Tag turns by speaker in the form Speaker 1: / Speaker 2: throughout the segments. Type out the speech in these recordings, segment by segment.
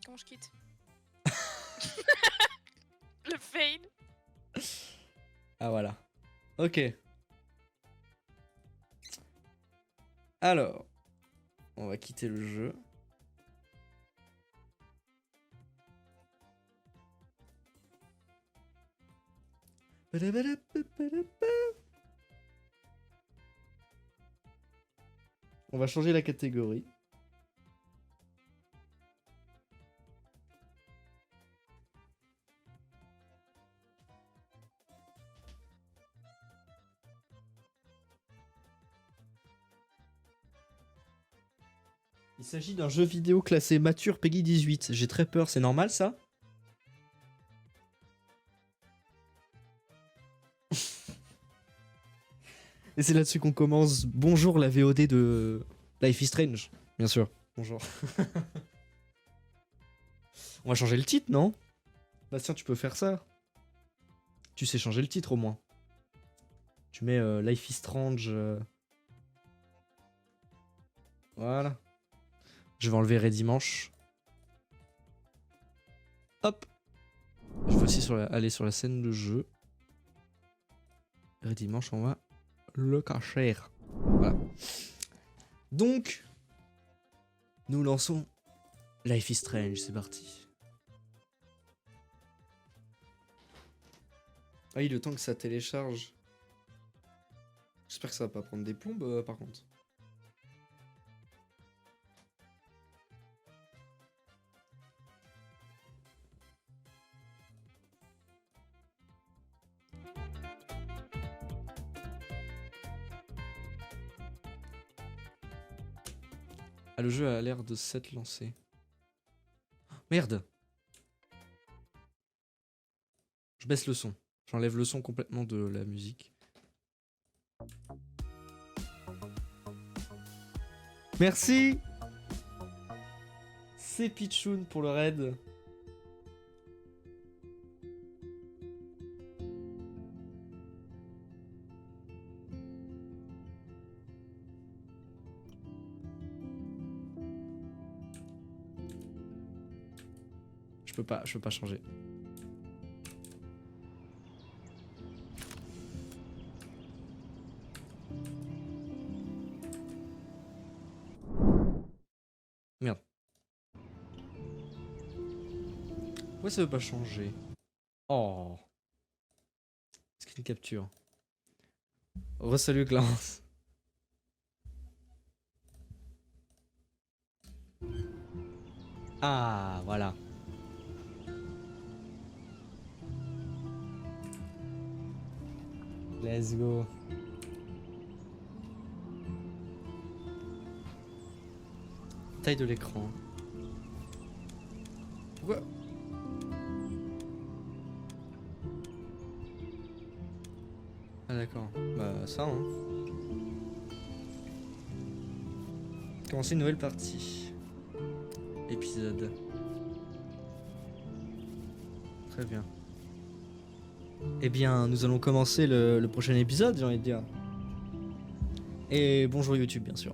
Speaker 1: Comment je quitte? Le fail.
Speaker 2: Ah voilà. Ok. Alors, on va quitter le jeu. On va changer la catégorie. Il s'agit d'un jeu vidéo classé mature Peggy 18. J'ai très peur, c'est normal ça? Et c'est là-dessus qu'on commence. Bonjour la VOD de Life is Strange, bien sûr. Bonjour. On va changer le titre, non? Bastien, tu peux faire ça. Tu sais changer le titre au moins. Tu mets Life is Strange. Voilà. Je vais enlever Dimanche. Hop. Je vais aussi aller sur la scène de jeu. Dimanche, on va le cacher. Voilà. Donc, nous lançons Life is Strange, c'est parti. Ah oui, le temps que ça télécharge. J'espère que ça va pas prendre des plombes par contre. Ah, le jeu a l'air de s'être lancé. Merde! Je baisse le son. J'enlève le son complètement de la musique. Merci! C'est Pichoun pour le raid. Je peux pas changer. Merde. Pourquoi ça veut pas changer? Oh. Screen capture. Re-salut Clarence. Ah, voilà. Let's go. Taille de l'écran. Pourquoi? Ah d'accord. Bah ça hein. Commencer une nouvelle partie. Épisode. Très bien. Eh bien, nous allons commencer le prochain épisode, j'ai envie de dire. Et bonjour YouTube, bien sûr.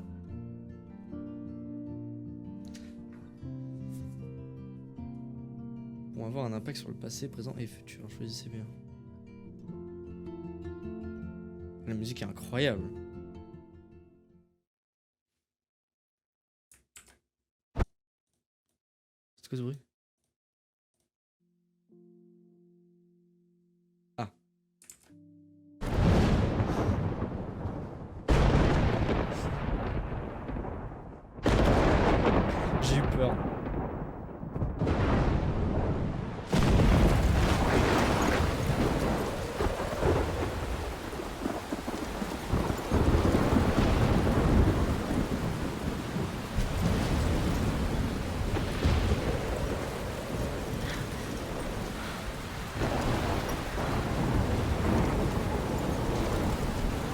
Speaker 2: Pour avoir un impact sur le passé, présent et futur. Choisissez bien. La musique est incroyable. C'est quoi ce bruit? Ah. J'ai eu peur.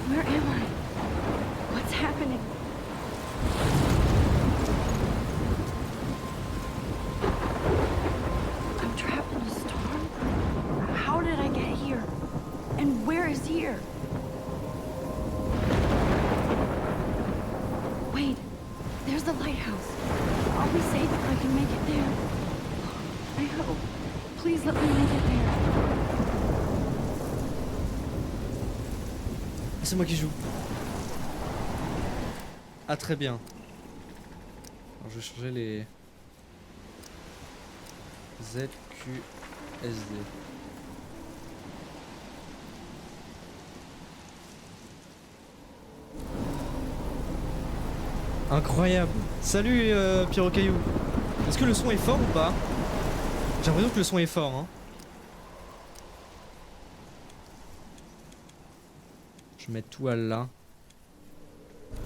Speaker 3: Where am I? What's happening? I'm trapped in a storm? How did I get here? And where is here? Wait, there's the lighthouse. I'll be safe if I can make it there. I hope. Please let me make it there.
Speaker 2: Ah, c'est moi qui joue. Ah, très bien. Alors, je vais changer les ZQSD. Incroyable. Salut Pierrot Caillou. Est-ce que le son est fort ou pas? J'ai l'impression que le son est fort, hein. Je vais mettre tout à là.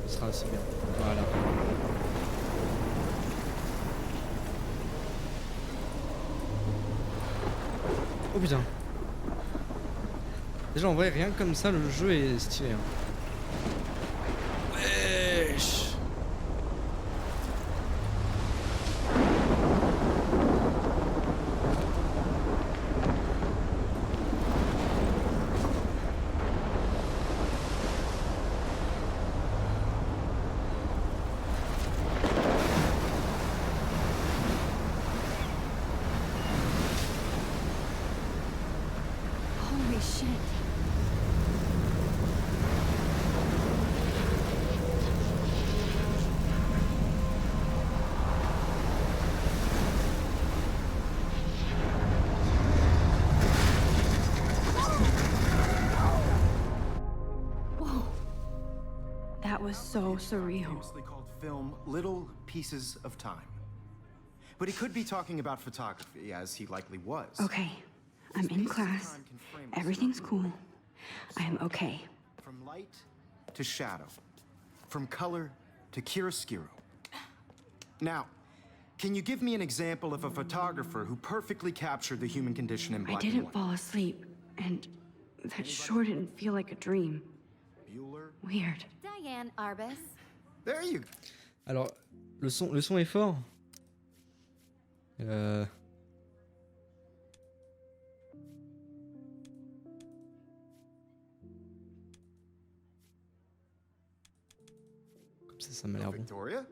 Speaker 2: Ce sera assez bien. Voilà. Oh putain. Déjà en vrai, rien que comme ça, le jeu est stylé. Hein. Wesh.
Speaker 3: Holy shit. Whoa. That was so surreal.
Speaker 1: Famously called film Little Pieces of Time. But he could be talking about photography, as he likely was.
Speaker 3: Okay, I'm in class. Everything's cool. I'm okay.
Speaker 1: From light to shadow. From color to chiaroscuro. Now, can you give me an example of a photographer who perfectly captured the human condition in
Speaker 3: I
Speaker 1: black and
Speaker 3: didn't
Speaker 1: white?
Speaker 3: fall asleep, and that sure didn't feel like a dream.
Speaker 1: Bueller?
Speaker 3: Weird.
Speaker 4: Diane Arbus.
Speaker 1: There you go.
Speaker 2: Alors, le son est fort. Comme ça m'a l'air bon.
Speaker 1: Victoria?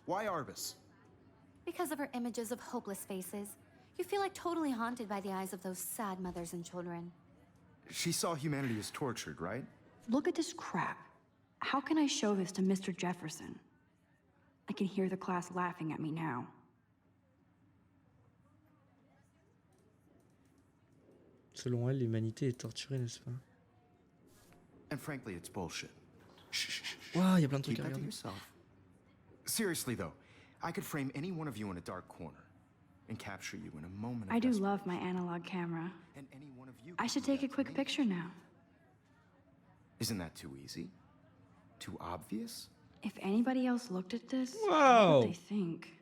Speaker 1: Why Arbus?
Speaker 4: Because of her images of hopeless faces, you feel like totally haunted by the eyes of those sad mothers and children.
Speaker 1: She saw humanity as tortured, right?
Speaker 3: Look at this crap. How can I show this to Mr. Jefferson? I can hear the class laughing at me now.
Speaker 2: Selon elle, l'humanité est torturée, n'est-ce pas?
Speaker 1: And frankly, it's bullshit. Shh, shh, shh, shh.
Speaker 2: Waouh, il y a plein de trucs
Speaker 1: Keep
Speaker 2: à
Speaker 1: that to
Speaker 2: regarder.
Speaker 1: yourself. Seriously though, I could frame any one of you in a dark corner and capture you in a moment of
Speaker 3: I do
Speaker 1: desperation.
Speaker 3: love my analog camera.
Speaker 1: And any one of you
Speaker 3: I
Speaker 1: could
Speaker 3: should
Speaker 1: do
Speaker 3: take a
Speaker 1: that to
Speaker 3: quick
Speaker 1: me.
Speaker 3: picture now.
Speaker 1: Isn't that too easy? Too obvious?
Speaker 3: If anybody else looked at this, what
Speaker 2: Wow.
Speaker 3: would they think?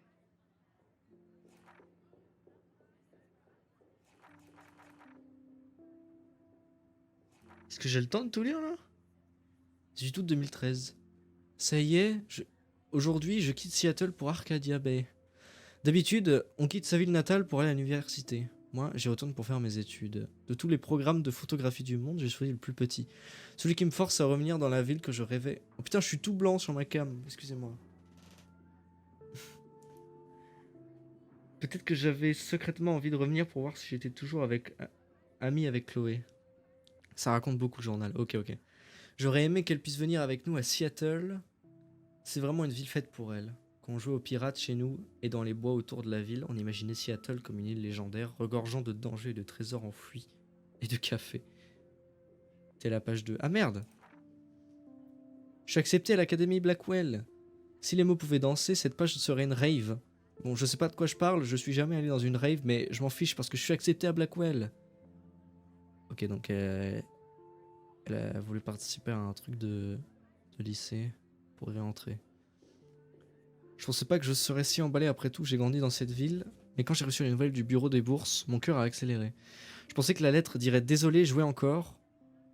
Speaker 2: Est-ce que j'ai le temps de tout lire là? 18 août 2013. Ça y est, aujourd'hui je quitte Seattle pour Arcadia Bay. D'habitude, on quitte sa ville natale pour aller à l'université. Moi, j'y retourne pour faire mes études. De tous les programmes de photographie du monde, j'ai choisi le plus petit. Celui qui me force à revenir dans la ville que je rêvais. Oh putain, je suis tout blanc sur ma cam, excusez-moi. Peut-être que j'avais secrètement envie de revenir pour voir si j'étais toujours ami avec Chloé. Ça raconte beaucoup le journal, ok. J'aurais aimé qu'elle puisse venir avec nous à Seattle. C'est vraiment une ville faite pour elle. Quand on jouait aux pirates chez nous et dans les bois autour de la ville, on imaginait Seattle comme une île légendaire, regorgeant de dangers et de trésors enfouis. Et de café. T'es la page 2. Ah merde! Je suis accepté à l'Académie Blackwell. Si les mots pouvaient danser, cette page serait une rave. Bon, je sais pas de quoi je parle, je suis jamais allé dans une rave, mais je m'en fiche parce que je suis accepté à Blackwell. Ok, donc elle a voulu participer à un truc de lycée pour y rentrer. Je pensais pas que je serais si emballé après tout, j'ai grandi dans cette ville, mais quand j'ai reçu la nouvelle du bureau des bourses, mon cœur a accéléré. Je pensais que la lettre dirait désolé, jouez encore.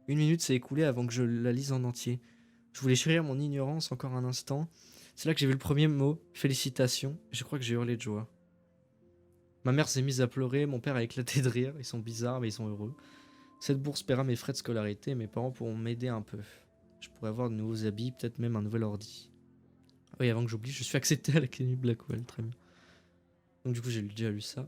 Speaker 2: Une minute s'est écoulée avant que je la lise en entier. Je voulais chérir mon ignorance encore un instant. C'est là que j'ai vu le premier mot, félicitations, et je crois que j'ai hurlé de joie. Ma mère s'est mise à pleurer, mon père a éclaté de rire, ils sont bizarres mais ils sont heureux. Cette bourse paiera mes frais de scolarité, mes parents pourront m'aider un peu. Je pourrais avoir de nouveaux habits, peut-être même un nouvel ordi. Oui, avant que j'oublie, je suis accepté à l'Académie Blackwell, très bien. Donc du coup, j'ai déjà lu ça.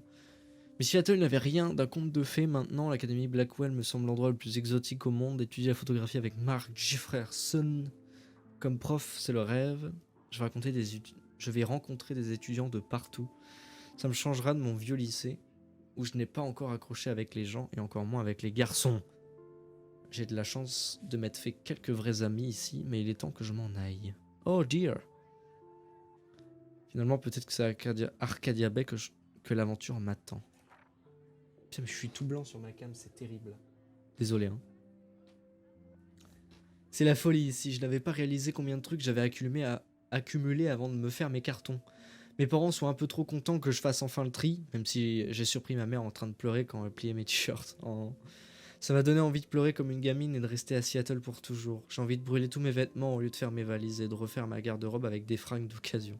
Speaker 2: Mais Seattle n'avait rien d'un conte de fées. Maintenant, l'Académie Blackwell me semble l'endroit le plus exotique au monde. Étudier la photographie avec Mark Jefferson comme prof, c'est le rêve. Je vais rencontrer des étudiants de partout. Ça me changera de mon vieux lycée, où je n'ai pas encore accroché avec les gens, et encore moins avec les garçons. J'ai de la chance de m'être fait quelques vrais amis ici, mais il est temps que je m'en aille. Oh dear. Finalement, peut-être que c'est à Arcadia Bay que l'aventure m'attend. Putain, mais je suis tout blanc sur ma cam, c'est terrible. Désolé, hein. C'est la folie ici, je n'avais pas réalisé combien de trucs j'avais accumulé avant de me faire mes cartons. Mes parents sont un peu trop contents que je fasse enfin le tri, même si j'ai surpris ma mère en train de pleurer quand elle pliait mes t-shirts. Oh. Ça m'a donné envie de pleurer comme une gamine et de rester à Seattle pour toujours. J'ai envie de brûler tous mes vêtements au lieu de faire mes valises et de refaire ma garde-robe avec des fringues d'occasion.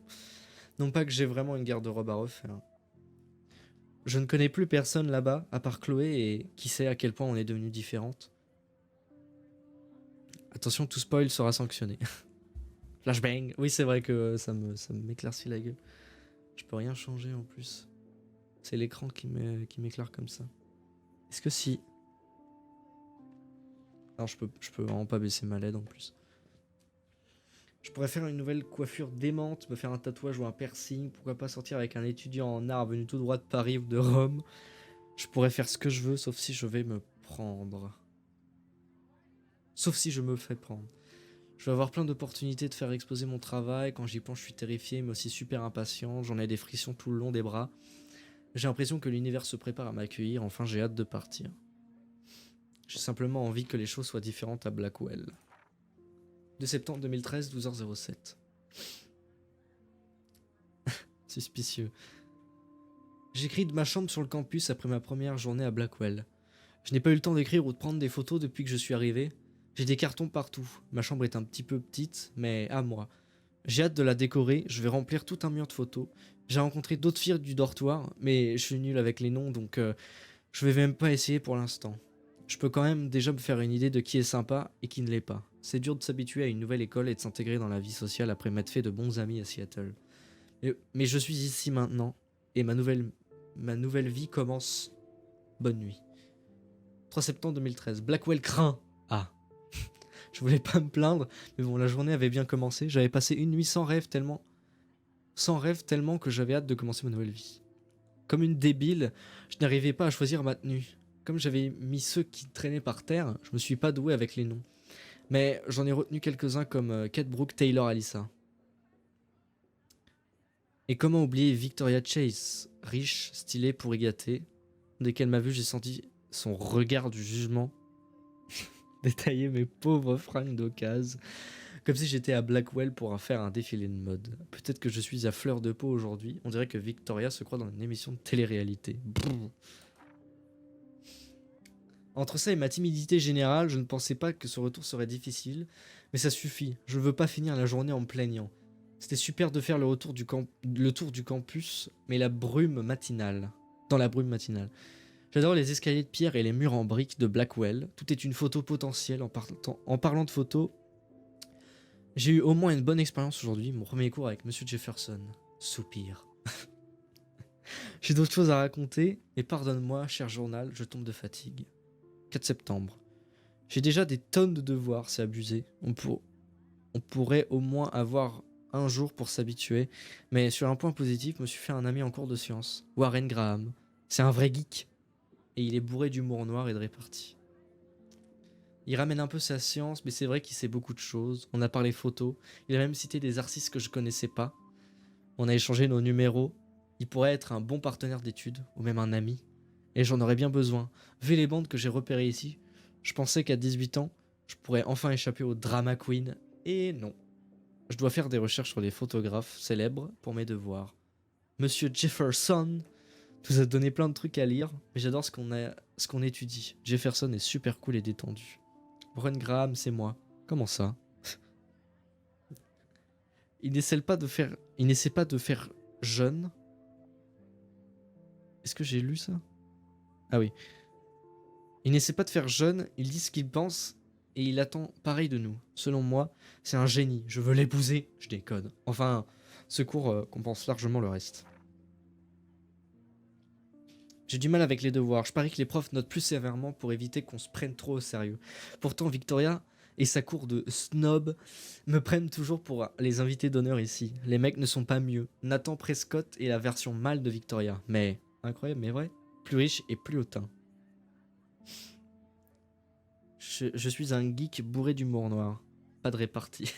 Speaker 2: Non pas que j'ai vraiment une garde-robe à refaire. Je ne connais plus personne là-bas, à part Chloé, et qui sait à quel point on est devenues différentes. Attention, tout spoil sera sanctionné. Flashbang. Oui, c'est vrai que ça m'éclaircit la gueule. Je peux rien changer en plus. C'est l'écran qui m'éclaire comme ça. Est-ce que si... Non, je peux vraiment pas baisser ma LED en plus. Je pourrais faire une nouvelle coiffure démente, me faire un tatouage ou un piercing. Pourquoi pas sortir avec un étudiant en art venu tout droit de Paris ou de Rome. Je pourrais faire ce que je veux, sauf si je vais me prendre. Sauf si je me fais prendre. Je vais avoir plein d'opportunités de faire exposer mon travail. Quand j'y pense, je suis terrifié, mais aussi super impatient. J'en ai des frictions tout le long des bras. J'ai l'impression que l'univers se prépare à m'accueillir. Enfin, j'ai hâte de partir. J'ai simplement envie que les choses soient différentes à Blackwell. 2 septembre 2013, 12h07. Suspicieux. J'écris de ma chambre sur le campus après ma première journée à Blackwell. Je n'ai pas eu le temps d'écrire ou de prendre des photos depuis que je suis arrivé. J'ai des cartons partout. Ma chambre est un petit peu petite, mais à moi. J'ai hâte de la décorer, je vais remplir tout un mur de photos. J'ai rencontré d'autres filles du dortoir, mais je suis nul avec les noms, donc je vais même pas essayer pour l'instant. Je peux quand même déjà me faire une idée de qui est sympa et qui ne l'est pas. C'est dur de s'habituer à une nouvelle école et de s'intégrer dans la vie sociale après m'être fait de bons amis à Seattle. Mais je suis ici maintenant, et ma nouvelle vie commence. Bonne nuit. 3 septembre 2013. Blackwell craint. Ah. Je voulais pas me plaindre, mais bon, la journée avait bien commencé. J'avais passé une nuit sans rêve tellement que j'avais hâte de commencer ma nouvelle vie. Comme une débile, je n'arrivais pas à choisir ma tenue. Comme j'avais mis ceux qui traînaient par terre, je me suis pas doué avec les noms. Mais j'en ai retenu quelques-uns comme Kate Brooke, Taylor, Alyssa. Et comment oublier Victoria Chase, riche, stylée, pourri gâtée. Dès qu'elle m'a vu, j'ai senti son regard du jugement détailler mes pauvres fringues d'occasion, comme si j'étais à Blackwell pour faire un défilé de mode. Peut-être que je suis à fleur de peau aujourd'hui. On dirait que Victoria se croit dans une émission de télé-réalité. Brrr. Entre ça et ma timidité générale, je ne pensais pas que ce retour serait difficile, mais ça suffit. Je ne veux pas finir la journée en me plaignant. C'était super de faire le tour du campus, mais dans la brume matinale. J'adore les escaliers de pierre et les murs en briques de Blackwell. Tout est une photo potentielle. En parlant de photos, j'ai eu au moins une bonne expérience aujourd'hui. Mon premier cours avec Monsieur Jefferson. Soupir. J'ai d'autres choses à raconter, mais pardonne-moi, cher journal, je tombe de fatigue. 4 septembre. J'ai déjà des tonnes de devoirs, c'est abusé. On pourrait au moins avoir un jour pour s'habituer. Mais sur un point positif, je me suis fait un ami en cours de sciences. Warren Graham. C'est un vrai geek. Et il est bourré d'humour noir et de répartie. Il ramène un peu sa science, mais c'est vrai qu'il sait beaucoup de choses. On a parlé photos. Il a même cité des artistes que je connaissais pas. On a échangé nos numéros. Il pourrait être un bon partenaire d'études, ou même un ami. Et j'en aurais bien besoin. Vu les bandes que j'ai repérées ici, je pensais qu'à 18 ans, je pourrais enfin échapper au drama queen. Et non. Je dois faire des recherches sur des photographes célèbres pour mes devoirs. Monsieur Jefferson nous a donné plein de trucs à lire, mais j'adore ce qu'on étudie. Jefferson est super cool et détendu. Warren Graham, c'est moi. Comment ça? Il n'essaie pas de faire jeune. Est-ce que j'ai lu ça? Ah oui. Il n'essaie pas de faire jeune, il dit ce qu'il pense et il attend pareil de nous. Selon moi, c'est un génie. Je veux l'épouser. Je décode. Enfin, ce cours compense largement le reste. J'ai du mal avec les devoirs. Je parie que les profs notent plus sévèrement pour éviter qu'on se prenne trop au sérieux. Pourtant, Victoria et sa cour de snob me prennent toujours pour les invités d'honneur ici. Les mecs ne sont pas mieux. Nathan Prescott est la version mâle de Victoria. Mais, incroyable, mais vrai, plus riche et plus hautain. Je suis un geek bourré d'humour noir. Pas de répartie.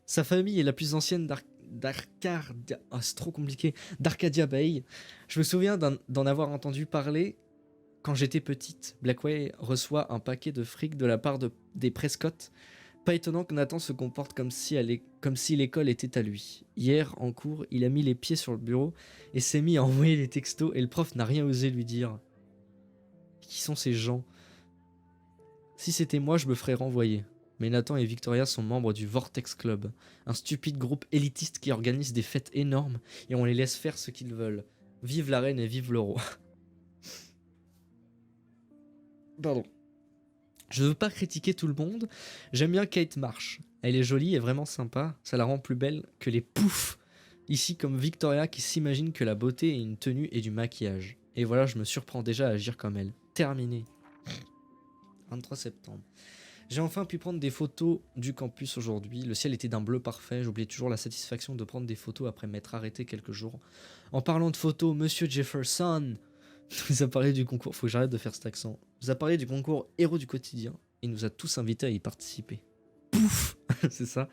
Speaker 2: Sa famille est la plus ancienne d'Arcadia. Oh, c'est trop compliqué. D'Arcadia Bay. Je me souviens d'en avoir entendu parler quand j'étais petite. Blackway reçoit un paquet de fric de la part des Prescott. Pas étonnant que Nathan se comporte comme si l'école était à lui. Hier, en cours, il a mis les pieds sur le bureau et s'est mis à envoyer des textos et le prof n'a rien osé lui dire. Qui sont ces gens? Si c'était moi, je me ferais renvoyer. Mais Nathan et Victoria sont membres du Vortex Club, un stupide groupe élitiste qui organise des fêtes énormes et on les laisse faire ce qu'ils veulent. Vive la reine et vive le roi. Pardon. Je veux pas critiquer tout le monde, j'aime bien Kate Marsh. Elle est jolie et vraiment sympa, ça la rend plus belle que les poufs. Ici comme Victoria qui s'imagine que la beauté est une tenue et du maquillage. Et voilà, je me surprends déjà à agir comme elle. Terminé. 23 septembre. J'ai enfin pu prendre des photos du campus aujourd'hui. Le ciel était d'un bleu parfait. J'oubliais toujours la satisfaction de prendre des photos après m'être arrêté quelques jours. En parlant de photos, Monsieur Jefferson nous a parlé du concours. Faut que j'arrête de faire cet accent. Nous a parlé du concours Héros du quotidien. Il nous a tous invités à y participer. Pouf. C'est ça.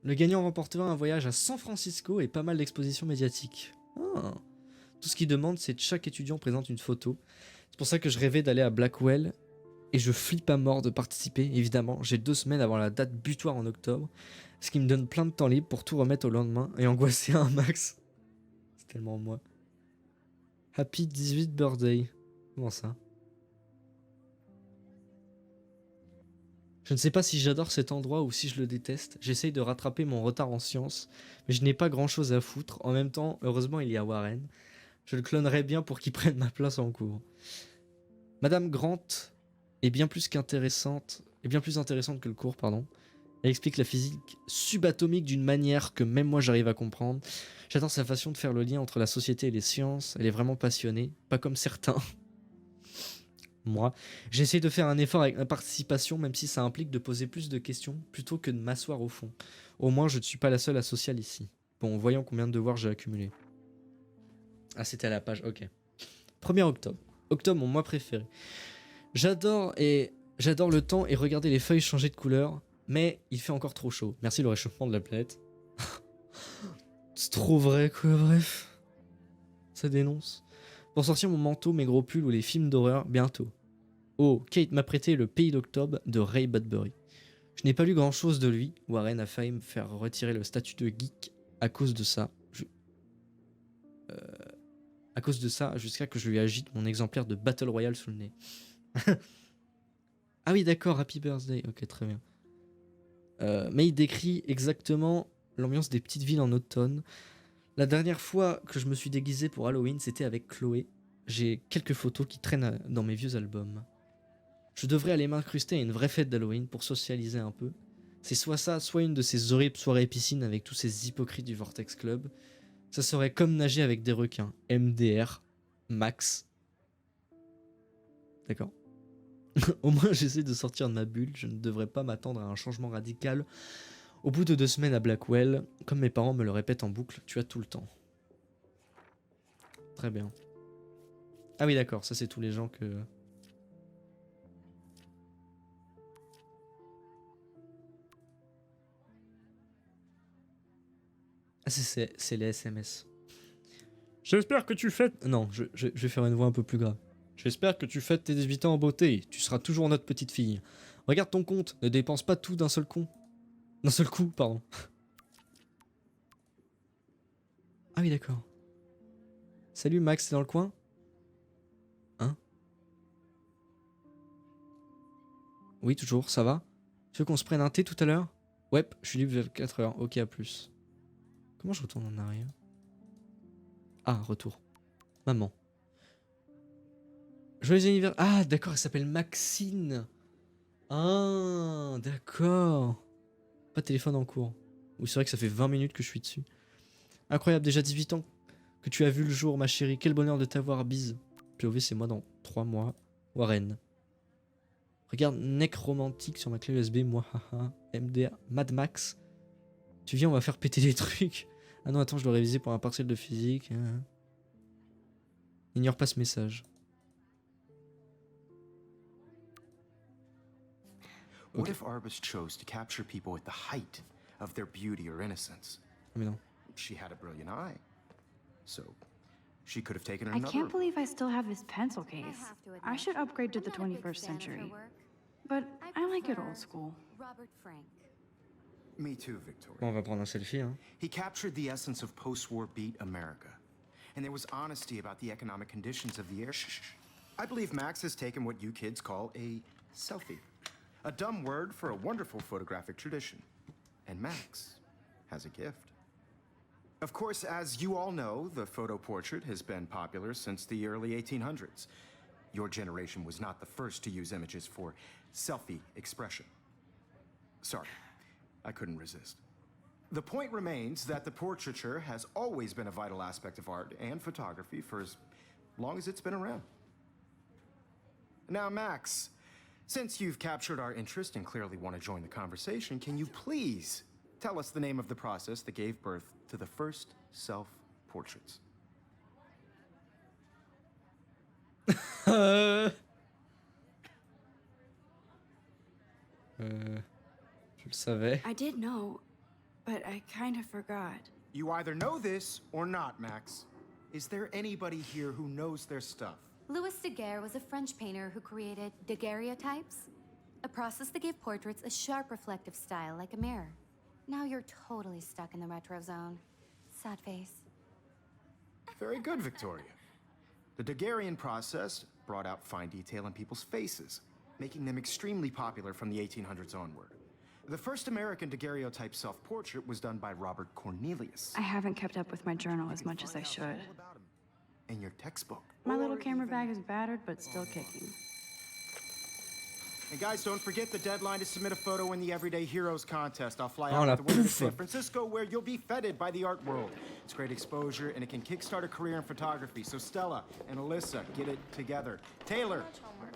Speaker 2: Le gagnant remportera un voyage à San Francisco et pas mal d'expositions médiatiques. Ah. Tout ce qu'il demande, c'est que chaque étudiant présente une photo. C'est pour ça que je rêvais d'aller à Blackwell. Et je flippe à mort de participer, évidemment. J'ai 2 semaines avant la date butoir en octobre. Ce qui me donne plein de temps libre pour tout remettre au lendemain et angoisser un max. C'est tellement moi. Happy 18 birthday. Comment ça? Je ne sais pas si j'adore cet endroit ou si je le déteste. J'essaye de rattraper mon retard en sciences, mais je n'ai pas grand chose à foutre. En même temps, heureusement, il y a Warren. Je le clonerais bien pour qu'il prenne ma place en cours. Madame Grant est bien plus intéressante que le cours, pardon. Elle explique la physique subatomique d'une manière que même moi j'arrive à comprendre. J'adore sa façon de faire le lien entre la société et les sciences. Elle est vraiment passionnée, pas comme certains. Moi, j'essaie de faire un effort avec ma participation, même si ça implique de poser plus de questions plutôt que de m'asseoir au fond. Au moins, je ne suis pas la seule asociale ici. Bon, voyons combien de devoirs j'ai accumulé. Ah, c'était à la page, ok. 1er octobre. Octobre, mon mois préféré. J'adore le temps et regarder les feuilles changer de couleur, mais il fait encore trop chaud. Merci le réchauffement de la planète. C'est trop vrai, quoi, bref. Ça dénonce. Pour sortir mon manteau, mes gros pulls ou les films d'horreur, bientôt. Oh, Kate m'a prêté Le Pays d'Octobre de Ray Bradbury. Je n'ai pas lu grand chose de lui. Warren a failli me faire retirer le statut de geek à cause de ça. Jusqu'à que je lui agite mon exemplaire de Battle Royale sous le nez. Ah oui, d'accord, Happy Birthday. Ok, très bien. Mais il décrit exactement l'ambiance des petites villes en automne. La dernière fois que je me suis déguisé pour Halloween, c'était avec Chloé. J'ai quelques photos qui traînent dans mes vieux albums. Je devrais aller m'incruster à une vraie fête d'Halloween pour socialiser un peu. C'est soit ça, soit une de ces horribles soirées piscines avec tous ces hypocrites du Vortex Club. Ça serait comme nager avec des requins. MDR, max. D'accord. Au moins j'essaie de sortir de ma bulle, je ne devrais pas m'attendre à un changement radical. Au bout de 2 semaines à Blackwell, comme mes parents me le répètent en boucle, tu as tout le temps. Très bien. Ah oui d'accord, ça c'est tous les gens que... Ah c'est les SMS. J'espère que tu fêtes... Non, je vais faire une voix un peu plus grave. J'espère que tu fêtes tes 18 ans en beauté. Tu seras toujours notre petite fille. Regarde ton compte. Ne dépense pas tout d'un seul coup. D'un seul coup, pardon. Ah oui, d'accord. Salut Max, t'es dans le coin? Hein? Oui, toujours, ça va? Tu veux qu'on se prenne un thé tout à l'heure? Ouais, je suis libre vers 4h. Ok, à plus. Comment je retourne en arrière? Ah, retour. Maman. Joyeux anniversaire. Ah, d'accord, elle s'appelle Maxine. Ah, d'accord. Pas de téléphone en cours. Oui, c'est vrai que ça fait 20 minutes que je suis dessus. Incroyable, déjà 18 ans que tu as vu le jour, ma chérie. Quel bonheur de t'avoir, bise. POV, c'est moi dans 3 mois. Warren. Regarde, neck romantique sur ma clé USB, moi, haha. MDA, Mad Max. Tu viens, on va faire péter des trucs. Ah non, attends, je dois réviser pour un partiel de physique. Ignore pas ce message.
Speaker 1: What if Arbus chose to capture people at the height of their beauty or innocence?
Speaker 2: Ah, mais non.
Speaker 1: She had a brilliant eye. So, she could have taken
Speaker 3: I
Speaker 1: another...
Speaker 3: can't believe I still have this pencil
Speaker 4: I
Speaker 3: case.
Speaker 4: have to admit,
Speaker 3: I should upgrade to
Speaker 4: I'm
Speaker 3: the
Speaker 4: not a big
Speaker 3: 21st
Speaker 4: fan of her
Speaker 3: century.
Speaker 4: work.
Speaker 3: But I like it
Speaker 4: prefer
Speaker 3: old school.
Speaker 4: Robert Frank.
Speaker 1: Me too, Victoria.
Speaker 2: Bon, on va prendre un selfie, hein.
Speaker 1: He captured the essence of post-war beat America. And there was honesty about the economic conditions of the era. Shh. I believe Max has taken what you kids call a selfie. A dumb word for a wonderful photographic tradition. And Max has a gift. Of course, as you all know, the photo portrait has been popular since the early 1800s. Your generation was not the first to use images for selfie expression. Sorry, I couldn't resist. The point remains that the portraiture has always been a vital aspect of art and photography for as long as it's been around. Now, Max, since you've captured our interest and clearly want to join the conversation, can you please tell us the name of the process that gave birth to the first self-portraits?
Speaker 2: Je le savais.
Speaker 3: I did know, but I kind of forgot.
Speaker 1: You either know this or not, Max. Is there anybody here who knows their stuff?
Speaker 4: Louis Daguerre was a French painter who created daguerreotypes, a process that gave portraits a sharp reflective style like a mirror. Now you're totally stuck in the retro zone. Sad face.
Speaker 1: Very good, Victoria. The Daguerrean process brought out fine detail in people's faces, making them extremely popular from the 1800s onward. The first American daguerreotype self-portrait was done by Robert Cornelius.
Speaker 3: I haven't kept up with my journal as much as I should.
Speaker 1: In your textbook.
Speaker 3: My little camera bag is battered, but still kicking.
Speaker 1: And guys, don't forget the deadline to submit a photo in the Everyday Heroes contest. I'll fly
Speaker 2: Oh,
Speaker 1: out
Speaker 2: la
Speaker 1: with the winner to
Speaker 2: pouffe.
Speaker 1: San Francisco, where you'll be feted by the art world. It's great exposure, and it can kickstart a career in photography. So Stella and Alyssa, get it together. Taylor,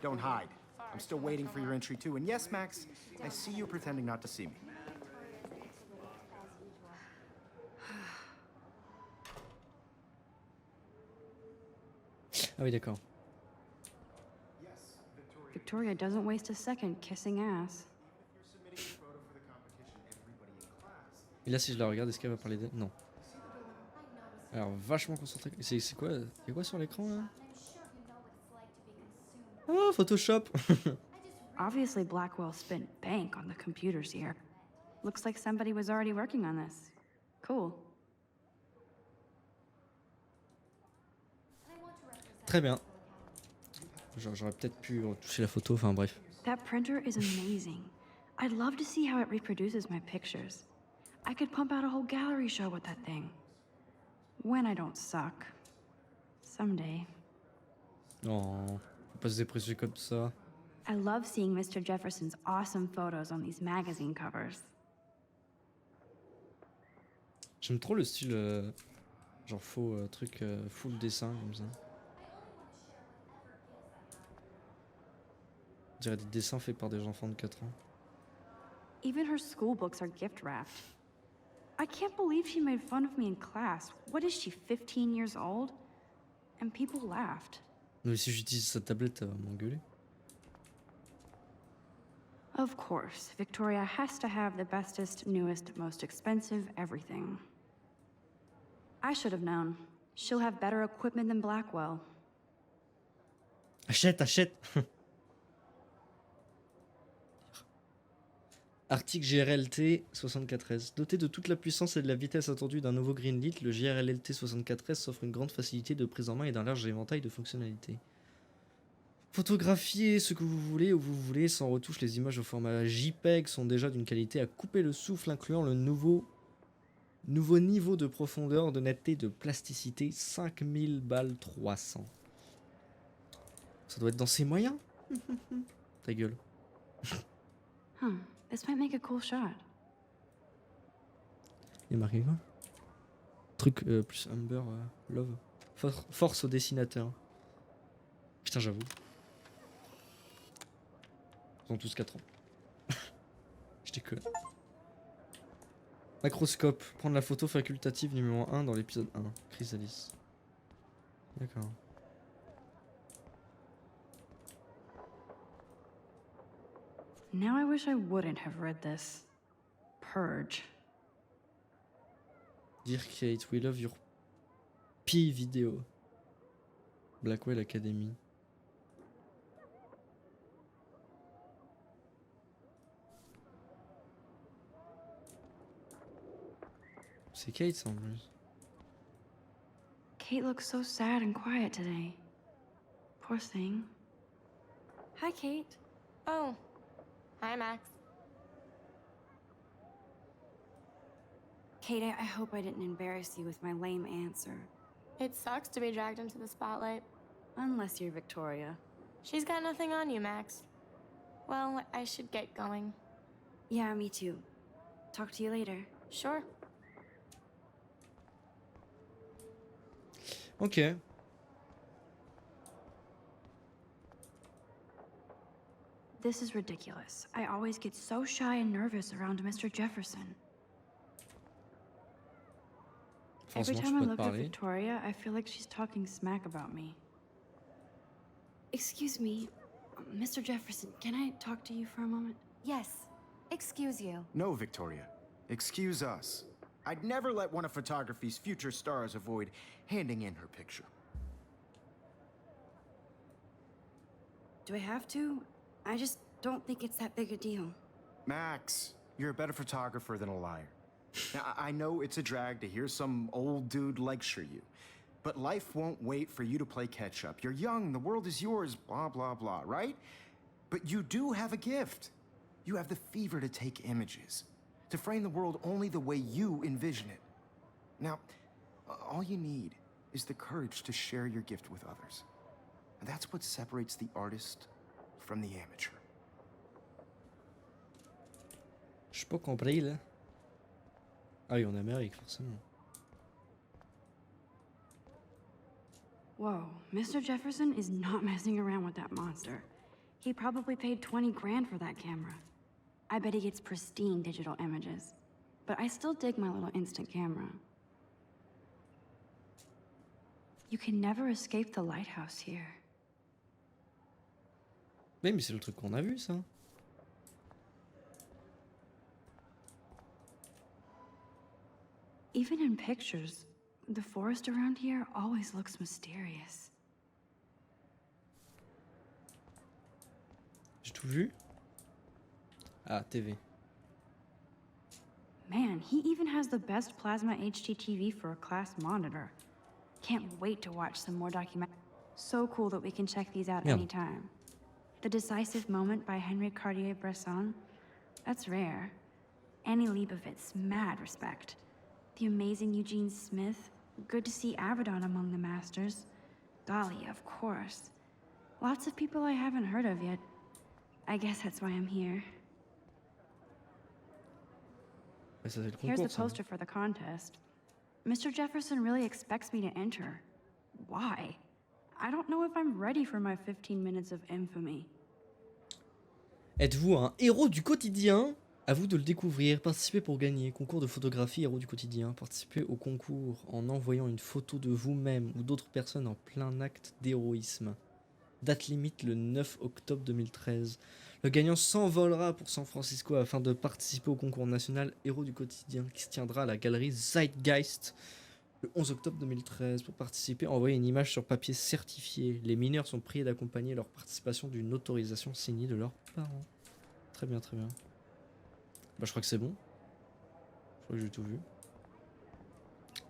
Speaker 1: don't hide. I'm still waiting for your entry too. And yes, Max, I see you pretending not to see me.
Speaker 2: Ah oui, d'accord.
Speaker 3: Victoria doesn't waste a second kissing ass.
Speaker 2: Et là, si je la regarde, est-ce qu'elle va parler d'elle? Non. Alors, vachement concentré. C'est quoi? Y'a quoi sur l'écran là? Oh, Photoshop.
Speaker 3: Obviously, Blackwell spent bank on the computers here. Looks like somebody was already working on this. Cool.
Speaker 2: Très bien. Genre, j'aurais peut-être pu retoucher la photo, enfin bref.
Speaker 3: That printer is amazing. I'd love to see how it reproduces my pictures. I could pump out a whole gallery show with that thing. When I don't suck. Someday.
Speaker 2: Non, faut pas se dépresser comme ça.
Speaker 3: I love seeing Mr. Jefferson's awesome photos on these magazine covers.
Speaker 2: J'aime trop le style, genre faux truc, full dessin comme ça. On dirait des dessins faits par des enfants de 4 ans.
Speaker 3: Even her school books are gift wrapped. I can't believe she made fun of me in class. What is she, 15 years old? And people laughed.
Speaker 2: Mais si j'utilise sa tablette, elle va m'engueuler.
Speaker 3: Of course, Victoria has to have the bestest, newest, most expensive everything. I should have known. She'll have better equipment than Blackwell.
Speaker 2: Achète, achète. Article GRLT 64S. Doté de toute la puissance et de la vitesse attendue d'un nouveau Greenlit, le GRLT 64S s'offre une grande facilité de prise en main et d'un large éventail de fonctionnalités. Photographiez ce que vous voulez où vous voulez, sans retouche. Les images au format JPEG sont déjà d'une qualité à couper le souffle, incluant le nouveau niveau de profondeur, de netteté, de plasticité, 5000 balles 300. Ça doit être dans ses moyens. Ta gueule.
Speaker 3: This might make a cool shot.
Speaker 2: Il est marqué quoi? Truc plus Amber Love. Force au dessinateur. Putain, j'avoue. Ils ont tous 4 ans. Je déconne. Macroscope. Prendre la photo facultative numéro 1 dans l'épisode 1. Chrysalis. D'accord.
Speaker 3: Now I wish I wouldn't have read this. Purge.
Speaker 2: Dear Kate, we love your P video. Blackwell Academy. C'est Kate ça en plus.
Speaker 3: Kate looks so sad and quiet today. Poor thing.
Speaker 5: Hi, Kate. Oh, hi, Max.
Speaker 3: Kate, I hope I didn't embarrass you with my lame answer.
Speaker 5: It sucks to be dragged into the spotlight.
Speaker 3: Unless you're Victoria.
Speaker 5: She's got nothing on you, Max. Well, I should get going.
Speaker 3: Yeah, me too. Talk to you later.
Speaker 5: Sure.
Speaker 2: Ok.
Speaker 3: This is ridiculous. I always get so shy and nervous around Mr. Jefferson. Every
Speaker 2: Franchement,
Speaker 3: time
Speaker 2: je
Speaker 3: I
Speaker 2: peux te
Speaker 3: look at
Speaker 2: parler.
Speaker 3: Victoria, I feel like she's talking smack about me. Excuse me, Mr. Jefferson, can I talk to you for a moment?
Speaker 4: Yes. Excuse you.
Speaker 1: No, Victoria. Excuse us. I'd never let one of photography's future stars avoid handing in her picture.
Speaker 3: Do I have to? I just don't think it's that big a deal.
Speaker 1: Max, you're a better photographer than a liar. Now, I know it's a drag to hear some old dude lecture you, but life won't wait for you to play catch up. You're young, the world is yours, blah, blah, blah, right? But you do have a gift. You have the fever to take images, to frame the world only the way you envision it. Now, all you need is the courage to share your gift with others. And that's what separates the artist from the amateur.
Speaker 2: Je suis pas compris là. Ah oui, en Amérique, forcément.
Speaker 3: Whoa, Mr. Jefferson is not messing around with that monster. He probably paid 20 grand for that camera. I bet he gets pristine digital images. But I still dig my little instant camera. You can never escape the lighthouse here.
Speaker 2: Mais c'est le truc qu'on a vu ça.
Speaker 3: Even in pictures, the forest around here always looks mysterious.
Speaker 2: J'ai tout vu. Ah, TV.
Speaker 3: Man, he even has the best plasma HDTV for a class monitor. Can't wait to watch some more document. So cool that we can check these out
Speaker 2: Merde.
Speaker 3: anytime. The Decisive Moment by Henry Cartier-Bresson. That's rare. Annie Leibovitz, mad respect. The amazing Eugene Smith. Good to see Avedon among the masters. Golly, of course. Lots of people I haven't heard of yet. I guess that's why I'm here.
Speaker 2: Ouais, ça, c'est le
Speaker 3: Here's the
Speaker 2: concours, ça.
Speaker 3: poster for the contest. Mr. Jefferson really expects me to enter. Why? I don't know if I'm ready for my 15 minutes of infamy.
Speaker 2: Êtes-vous un héros du quotidien? À vous de le découvrir. Participez pour gagner. Concours de photographie héros du quotidien. Participez au concours en envoyant une photo de vous-même ou d'autres personnes en plein acte d'héroïsme. Date limite le 9 octobre 2013. Le gagnant s'envolera pour San Francisco afin de participer au concours national héros du quotidien qui se tiendra à la galerie Zeitgeist le 11 octobre 2013. Pour participer, envoyez une image sur papier certifié. Les mineurs sont priés d'accompagner leur participation d'une autorisation signée de leurs parents. Très bien, très bien. Bah, je crois que c'est bon. Je crois que j'ai tout vu.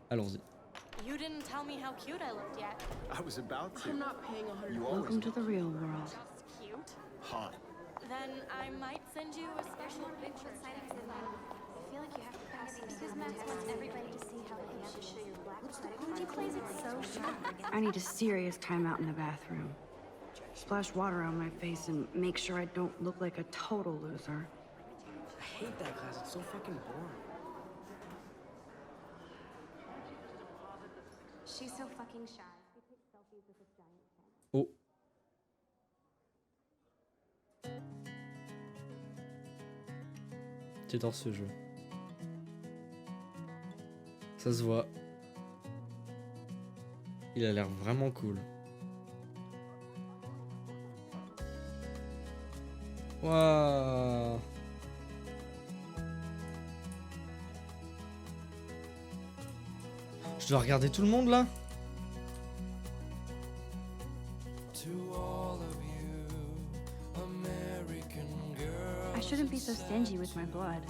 Speaker 2: Allons-y.
Speaker 5: You didn't tell me how cute I looked yet.
Speaker 1: I was about to.
Speaker 6: I'm not paying 100.
Speaker 1: You always
Speaker 3: Welcome to the real world.
Speaker 5: Just cute.
Speaker 1: hot.
Speaker 5: Then I might send you a special picture.
Speaker 4: I feel like you have to pass this because Max wants everybody to see how he has to show your black He plays it so sharp.
Speaker 3: I need a serious timeout in the bathroom. Splash water on my face and make sure I don't look like a total loser.
Speaker 6: I hate that class. It's so fucking boring.
Speaker 3: She's so fucking shy. We take selfies with this giant camera.
Speaker 2: Oh. J'adore ce jeu. Ça se voit. Il a l'air vraiment cool. Waouh. Je dois regarder tout le monde là?
Speaker 3: I shouldn't be so stingy with my blood.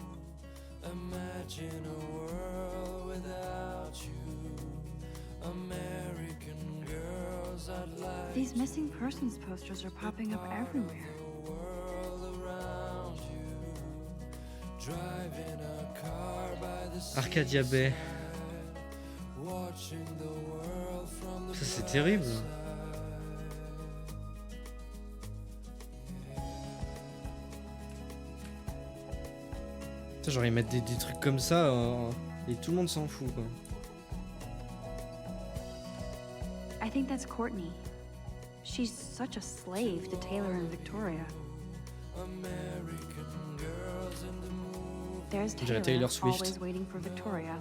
Speaker 3: These missing persons posters are popping up everywhere.
Speaker 2: Arcadia Bay. Ça c'est terrible. Genre ils mettent des trucs comme ça et tout le monde s'en fout quoi.
Speaker 3: I think that's Courtney. She's such a slave to Taylor and Victoria. There's
Speaker 2: On dirait
Speaker 3: Taylor,
Speaker 2: Taylor Swift.
Speaker 3: always waiting for Victoria.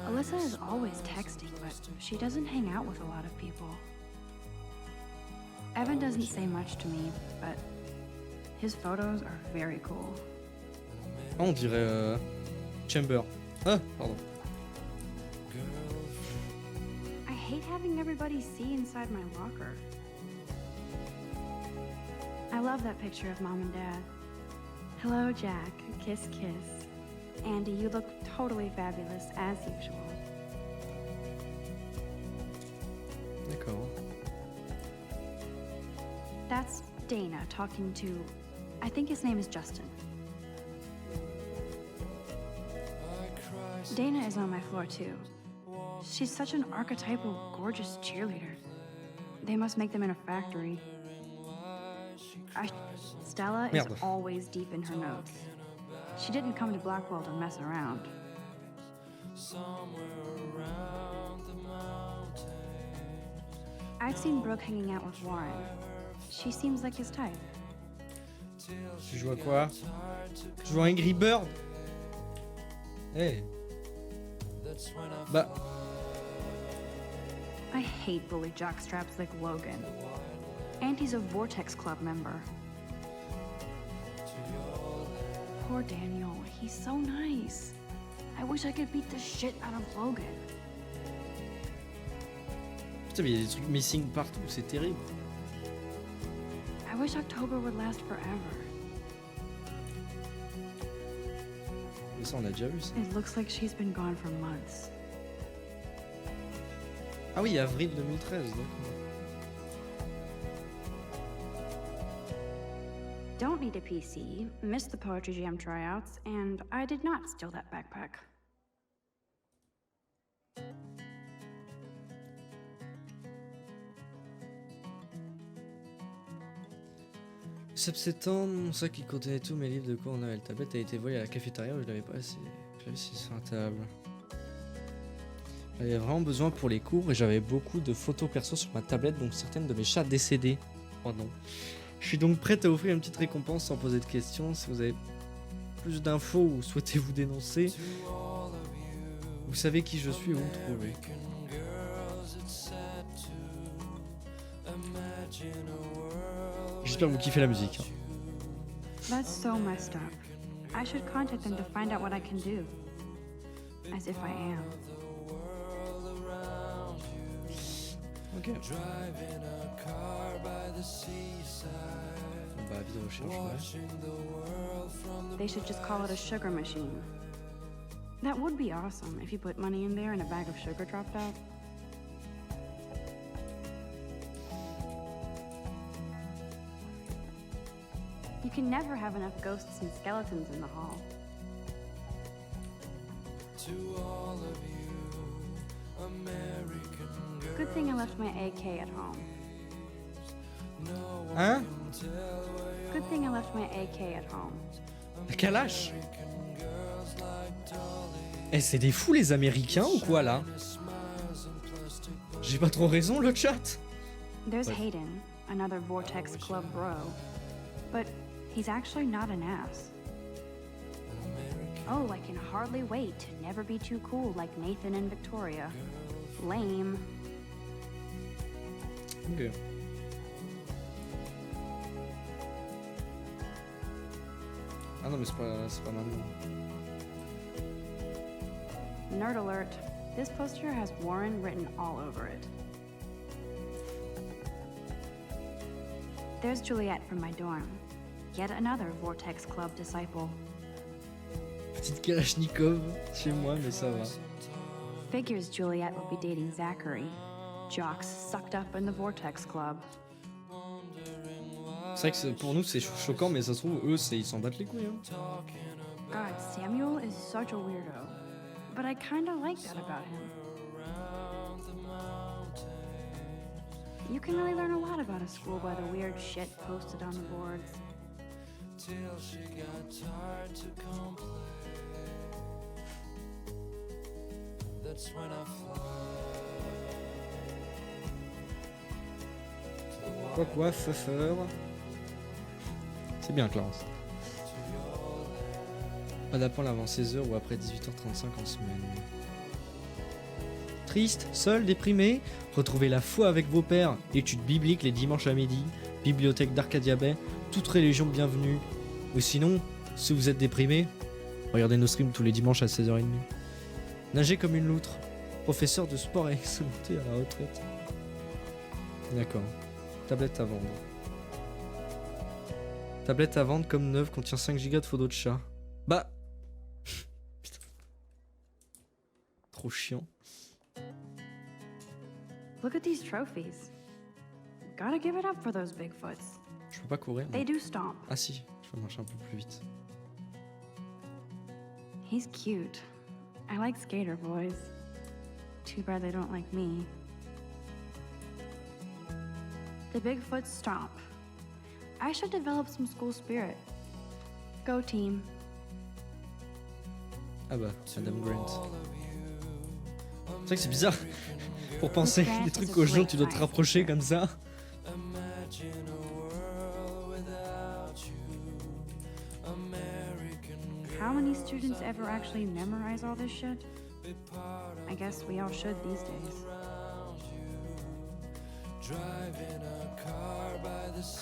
Speaker 3: Alyssa is always texting, but she doesn't hang out with a lot of people. Evan doesn't say much to me, but his photos are very cool.
Speaker 2: Ah, on dirait Chamber. Ah, pardon.
Speaker 3: I hate having everybody see inside my locker. I love that picture of Mom and Dad. Hello, Jack. Kiss, kiss. Andy, you look totally fabulous, as usual.
Speaker 2: D'accord.
Speaker 3: That's Dana talking to... I think his name is Justin. Dana is on my floor, too. She's such an archetypal, gorgeous cheerleader. They must make them in a factory. Stella is
Speaker 2: Merde.
Speaker 3: always deep in her notes. She didn't come to Blackwell to mess around. I've seen Brooke hanging out with Warren. She seems like his type.
Speaker 2: Tu joues à quoi? Tu joues à Angry Bird? Hey. Bah.
Speaker 3: I hate bully jockstraps like Logan. And he's a Vortex Club member. Poor Daniel, he's so nice. I wish I could beat the shit out of Logan.
Speaker 2: Putain, mais il y a des trucs missing partout, c'est terrible.
Speaker 3: I wish October would last forever.
Speaker 2: Mais ça, on a déjà vu ça.
Speaker 3: It looks like she's been gone for months.
Speaker 2: Ah oui, avril 2013, d'accord.
Speaker 3: Don't need a PC, missed the Poetry Jam tryouts, and I did not steal that backpack.
Speaker 2: Le 7 ans, mon sac qui contenait tous mes livres de cours en Noël. La tablette a été volée à la cafétéria où je l'avais pas laissé. Je l'avais laissé sur la table. J'avais vraiment besoin pour les cours et j'avais beaucoup de photos perso sur ma tablette, donc certaines de mes chats décédés. Oh non. Je suis donc prête à offrir une petite récompense sans poser de questions. Si vous avez plus d'infos ou souhaitez vous dénoncer, vous savez qui je suis et où me trouver. J'espère que vous kiffez la musique.
Speaker 3: That's so messed up. I should contact them to find out what I can do. As if I am.
Speaker 2: Ok. Bah, vide recherche, ouais.
Speaker 3: They should just call it a sugar machine. That would be awesome if you put money in there and a bag of sugar dropped out. You can never have enough ghosts and skeletons in the hall. Good thing I left my AK at home.
Speaker 2: Hein?
Speaker 3: Good thing I left my AK at home.
Speaker 2: La Kalash. Eh, c'est des fous les Américains ou quoi là? J'ai pas trop raison le chat?
Speaker 3: There's
Speaker 2: What?
Speaker 3: Hayden, another Vortex Club bro. But he's actually not an ass. Oh, I can hardly wait to never be too cool like Nathan and Victoria. Lame.
Speaker 2: Ok. Ah non mais c'est pas maintenant.
Speaker 3: Nerd alert. This poster has Warren written all over it. There's Juliet from my dorm. Yet another Vortex Club disciple.
Speaker 2: Petite Kalachnikov chez moi mais ça va.
Speaker 3: Figures Juliet will be dating Zachary. Jocks sucked up in the Vortex Club.
Speaker 2: C'est vrai que pour nous c'est choquant mais ça se trouve eux ils s'en battent les couilles hein.
Speaker 3: God, Samuel is such a weirdo. But I kinda like that about him. You can really learn a lot about a school by the weird shit posted on the boards.
Speaker 2: Quoi, feufeur. C'est bien Clarence. Pas d'apprendre avant 16h ou après 18h35 en semaine. Triste, seul, déprimé, retrouvez la foi avec vos pères, études bibliques les dimanches à midi, bibliothèque d'Arcadia Bay, toute religion bienvenue. Ou sinon, si vous êtes déprimé, regardez nos streams tous les dimanches à 16h30. Nager comme une loutre, professeur de sport expérimenté à la retraite. D'accord. Tablette à vendre. Tablette à vendre comme neuve contient 5 Go de photos de chat. Bah. Putain. Trop chiant.
Speaker 3: Look at these trophies. Gotta give it up for those Bigfoots.
Speaker 2: Je peux pas courir.
Speaker 3: They
Speaker 2: Non.
Speaker 3: do stomp.
Speaker 2: Ah si, je peux marcher un peu plus vite.
Speaker 3: He's cute. I like skater boys. Too bad they don't like me. The Bigfoots stomp. I should develop some school spirit. Go team.
Speaker 2: Ah bah, Madame Grant. C'est vrai que c'est bizarre. Pour penser des trucs aux gens, tu dois te rapprocher comme ça.
Speaker 3: How many students ever actually memorize all this shit? I guess we all should these days.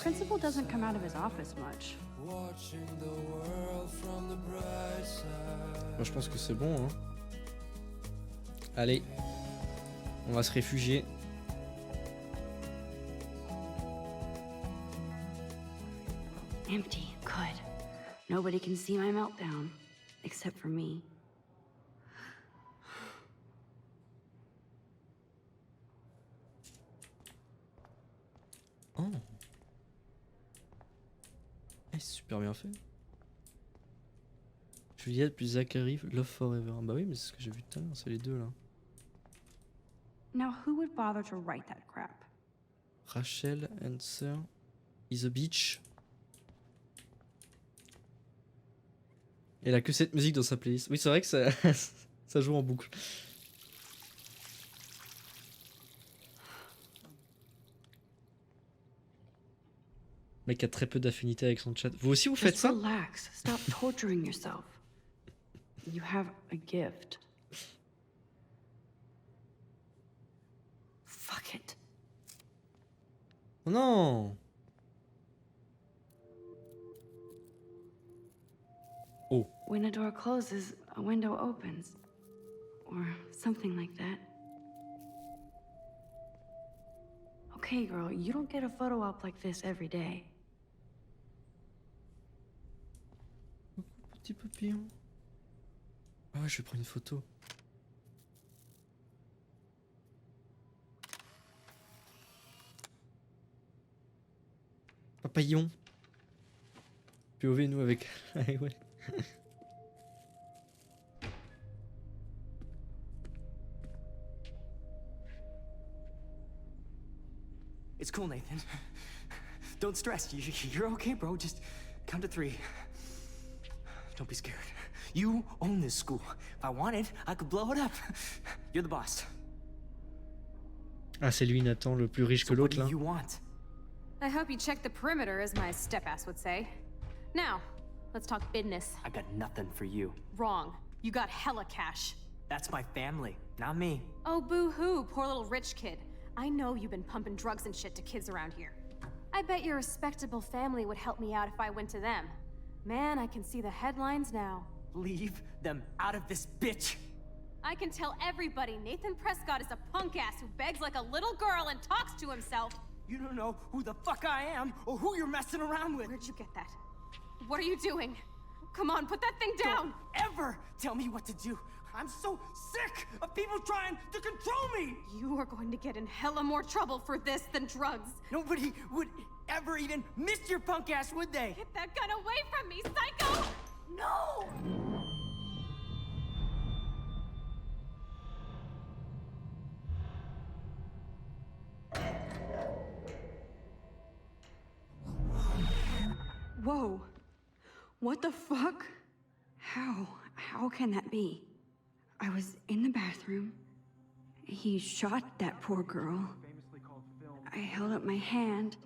Speaker 3: Principal doesn't come out of his office much.
Speaker 2: Moi je pense que c'est bon hein. Allez. On va se réfugier.
Speaker 3: Empty. Good. Nobody can see my meltdown. Except for me.
Speaker 2: Oh. Eh, c'est super bien fait. Juliette plus Zachary, Love Forever. Bah oui, mais c'est ce que j'ai vu tout à l'heure, c'est les deux là.
Speaker 3: Now who would bother to write that crap?
Speaker 2: Rachel Answer is a bitch. Elle a que cette musique dans sa playlist. Oui, c'est vrai que ça, ça joue en boucle. Le mec a très peu d'affinité avec son chat. Vous aussi vous faites
Speaker 3: Just
Speaker 2: ça?
Speaker 3: relax. Stop torturing yourself. You have a gift. Fuck it.
Speaker 2: Oh non! Oh.
Speaker 3: When a door closes, a window opens. Or something like that. Okay, girl, you don't get a photo op like this every day.
Speaker 2: Petit papillon. Ah ouais, je vais prendre une photo. Papillon. POV nous avec. Ouais.
Speaker 6: It's cool, Nathan. Don't stress. You're okay, bro. Just count to 3. Don't be scared. You own this school. If I wanted, I could blow it up. You're the boss.
Speaker 2: Ah, c'est lui, Nathan, le plus riche que
Speaker 6: So what
Speaker 2: l'autre,
Speaker 6: do
Speaker 2: là.
Speaker 6: you want?
Speaker 7: I hope you check the perimeter, as my step-ass would say. Now, let's talk business.
Speaker 6: I got nothing for you.
Speaker 7: Wrong. You got hella cash.
Speaker 6: That's my family, not me.
Speaker 7: Oh, boo-hoo, poor little rich kid. I know you've been pumping drugs and shit to kids around here. I bet your respectable family would help me out if I went to them. Man, I can see the headlines now.
Speaker 6: Leave them out of this bitch.
Speaker 7: I can tell everybody Nathan Prescott is a punk ass who begs like a little girl and talks to himself.
Speaker 6: You don't know who the fuck I am or who you're messing around with.
Speaker 7: Where'd you get that? What are you doing? Come on, put that thing down!
Speaker 6: Don't ever tell me what to do. I'm so sick of people trying to control me.
Speaker 7: You are going to get in hella more trouble for this than drugs.
Speaker 6: Nobody would ever even miss your punk ass, would they?
Speaker 7: Get that gun away from me, psycho! No!
Speaker 3: Whoa. What the fuck? How can that be? I was in the bathroom. He shot that poor girl. I held up my hand.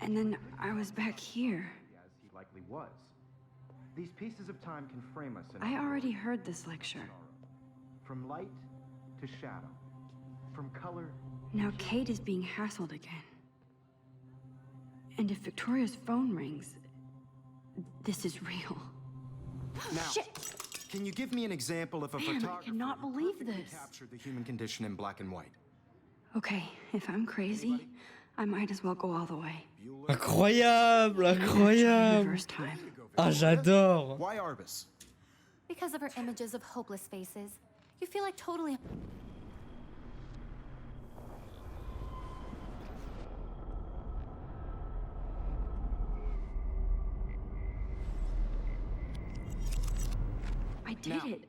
Speaker 3: And then I was back here.
Speaker 1: As he likely was. These pieces of time can frame us in
Speaker 3: I already heard this lecture.
Speaker 1: from light to shadow, from color.
Speaker 3: Now Kate is being hassled again. And if Victoria's phone rings, this is real.
Speaker 1: Now,
Speaker 3: Shit!
Speaker 1: can you give me an example of a
Speaker 3: Man, I
Speaker 1: photographer
Speaker 3: cannot
Speaker 1: who
Speaker 3: believe
Speaker 1: perfectly
Speaker 3: this.
Speaker 1: captured the human condition in black and white?
Speaker 3: Okay, if I'm crazy, I might as well go all the way.
Speaker 2: Incroyable, incroyable.
Speaker 3: Reverse time.
Speaker 2: Ah, j'adore.
Speaker 1: Why Arbus?
Speaker 4: Because of her images of hopeless faces, you feel like totally.
Speaker 3: I did
Speaker 1: Now,
Speaker 3: it.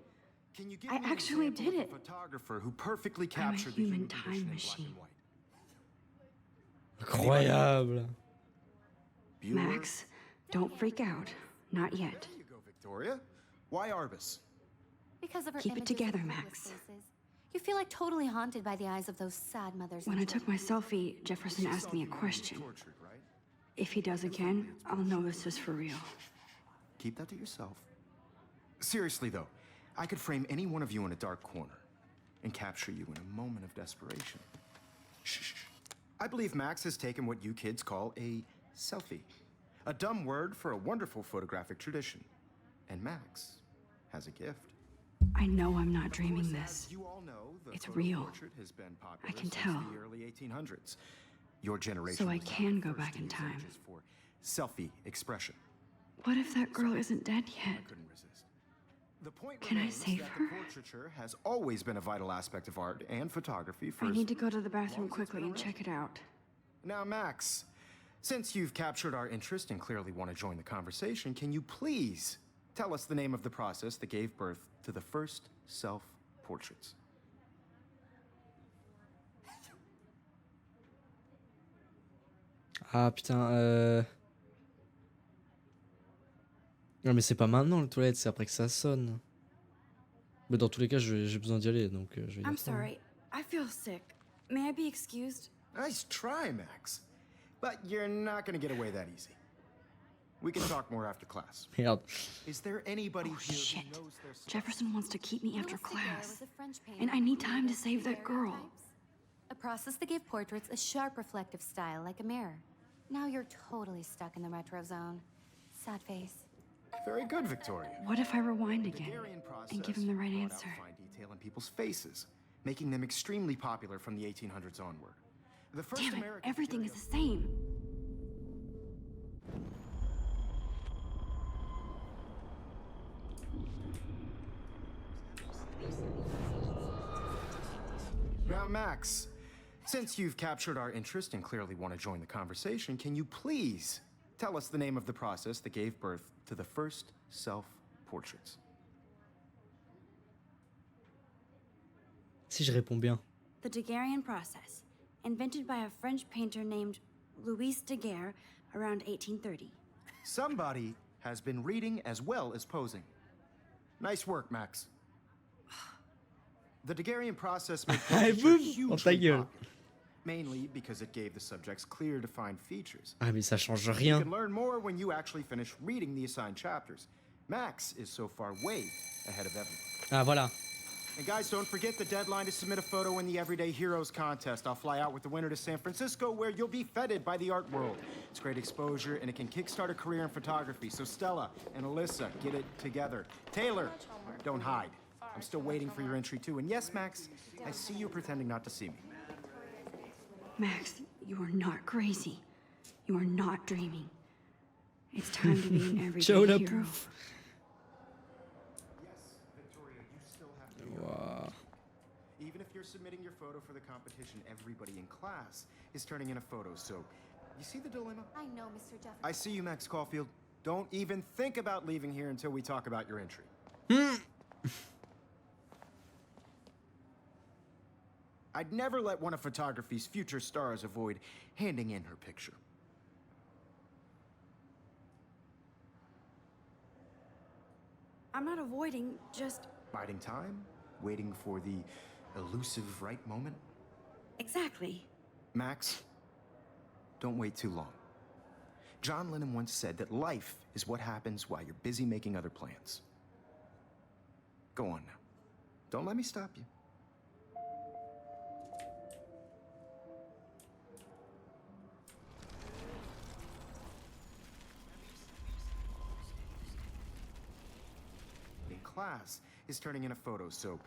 Speaker 1: Can you give
Speaker 3: I
Speaker 1: me an
Speaker 3: actually
Speaker 1: example
Speaker 3: did
Speaker 1: of
Speaker 3: it.
Speaker 1: a photographer who perfectly
Speaker 3: I'm a
Speaker 1: captured the
Speaker 3: human
Speaker 1: human
Speaker 3: time
Speaker 1: condition in black
Speaker 3: machine.
Speaker 1: and white?
Speaker 2: Incroyable.
Speaker 1: Bueller?
Speaker 3: Max, don't freak out. Not yet.
Speaker 1: There you go, Victoria. Why Arbus?
Speaker 4: Because of her
Speaker 3: Keep it
Speaker 4: images of
Speaker 3: together,
Speaker 4: hopeless
Speaker 3: Max.
Speaker 4: faces, you feel like totally haunted by the eyes of those sad mothers.
Speaker 3: When
Speaker 4: and
Speaker 3: I took my selfie, Jefferson asked me a question.
Speaker 1: Tortured, right?
Speaker 3: If he does again, I'll know this is for real.
Speaker 1: Keep that to yourself. Seriously, though, I could frame any one of you in a dark corner and capture you in a moment of desperation. Shh. I believe Max has taken what you kids call a selfie. A dumb word for a wonderful photographic tradition. And Max has a gift.
Speaker 3: I know I'm not dreaming this.
Speaker 1: As you all know, the
Speaker 3: It's
Speaker 1: photo
Speaker 3: real.
Speaker 1: portrait has been popular
Speaker 3: I can
Speaker 1: since
Speaker 3: tell.
Speaker 1: the early 1800s. Your generation
Speaker 3: So I
Speaker 1: was the
Speaker 3: can go
Speaker 1: first
Speaker 3: back
Speaker 1: to
Speaker 3: in
Speaker 1: use
Speaker 3: time.
Speaker 1: images for selfie expression.
Speaker 3: What if that girl isn't dead yet?
Speaker 1: I couldn't resist. The point
Speaker 3: Can I
Speaker 1: remains
Speaker 3: save
Speaker 1: that
Speaker 3: her?
Speaker 1: the portraiture has always been a vital aspect of art and photography for
Speaker 3: I
Speaker 1: as
Speaker 3: need to go to the bathroom
Speaker 1: long as it's
Speaker 3: quickly
Speaker 1: been
Speaker 3: and
Speaker 1: around.
Speaker 3: check it out.
Speaker 1: Now, Max, since you've captured our interest and clearly want to join the conversation, can you please tell us the name of the process that gave birth to the first self-portraits?
Speaker 2: Ah putain, Non mais c'est pas maintenant les toilettes, c'est après que ça sonne. Mais dans tous les cas, j'ai besoin d'y aller, donc je vais
Speaker 3: I'm
Speaker 2: dire ça.
Speaker 3: sorry. I feel sick. May I be excused?
Speaker 1: Nice try, Max. But you're not going to get away that easy. We can talk more after class.
Speaker 2: Merde.
Speaker 1: Is there anybody
Speaker 3: Oh,
Speaker 1: here
Speaker 3: shit.
Speaker 1: who knows their stuff?
Speaker 3: Jefferson wants to keep me after
Speaker 4: Louis Daguerre
Speaker 3: class.
Speaker 4: was a French painter
Speaker 3: And I
Speaker 4: who
Speaker 3: need time to
Speaker 4: created
Speaker 3: save that girl.
Speaker 4: daguerreotypes, a process that gave portraits a sharp reflective style like a mirror. Now you're totally stuck in the retro zone. Sad face.
Speaker 1: Very good, Victoria.
Speaker 3: What if I rewind again
Speaker 1: Daguerrean process
Speaker 3: and give him the right
Speaker 1: brought out
Speaker 3: answer?
Speaker 1: fine detail in people's faces, making them extremely popular from the 1800s onward. The first
Speaker 3: Damn it,
Speaker 1: American
Speaker 3: everything is
Speaker 1: daguerreotype-
Speaker 3: the same.
Speaker 1: Now, Max, since you've captured our interest and clearly want to join the conversation, can you please tell us the name of the process that gave birth to the first self-portraits?
Speaker 2: Si je réponds bien.
Speaker 3: The Daguerrean process, invented by a French painter named Louis Daguerre, around 1830.
Speaker 1: Somebody has been reading as well as posing. Nice work, Max. The Daguerrean process made
Speaker 2: Allez,
Speaker 1: portraiture
Speaker 2: boum,
Speaker 1: hugely
Speaker 2: dans ta gueule.
Speaker 1: popular, mainly because it gave the subjects clear, defined features.
Speaker 2: Ah mais ça change
Speaker 1: You
Speaker 2: rien.
Speaker 1: can learn more when you actually finish reading the assigned chapters. Max is so far way ahead of everyone.
Speaker 2: Ah voilà.
Speaker 1: And guys, don't forget the deadline to submit a photo in the Everyday Heroes contest. I'll fly out with the winner to San Francisco, where you'll be feted by the art world. It's great exposure, and it can kickstart a career in photography. So Stella and Alyssa, get it together. Taylor, don't hide. I'm still waiting for your entry too. And yes, Max, I see you pretending not to see me.
Speaker 3: Max, you are not crazy. You are not dreaming. It's time to be an everyday
Speaker 2: Ciao la
Speaker 3: hero.
Speaker 2: pouffe.
Speaker 1: Yes, Victoria, you still have to.
Speaker 2: Ouah.
Speaker 1: Even if you're submitting your photo for the competition, everybody in class is turning in a photo. So, you see the dilemma?
Speaker 4: I know, Mr. Jefferson.
Speaker 1: I see you, Max Caulfield. Don't even think about leaving here until we talk about your entry. I'd never let one of photography's future stars avoid handing in her picture.
Speaker 3: I'm not avoiding, just
Speaker 1: Biding time, waiting for the elusive right moment.
Speaker 3: exactly.
Speaker 1: Max, don't wait too long. John Lennon once said that life is what happens while you're busy making other plans. Go on now. Don't let me stop you. In class is turning in a photo, so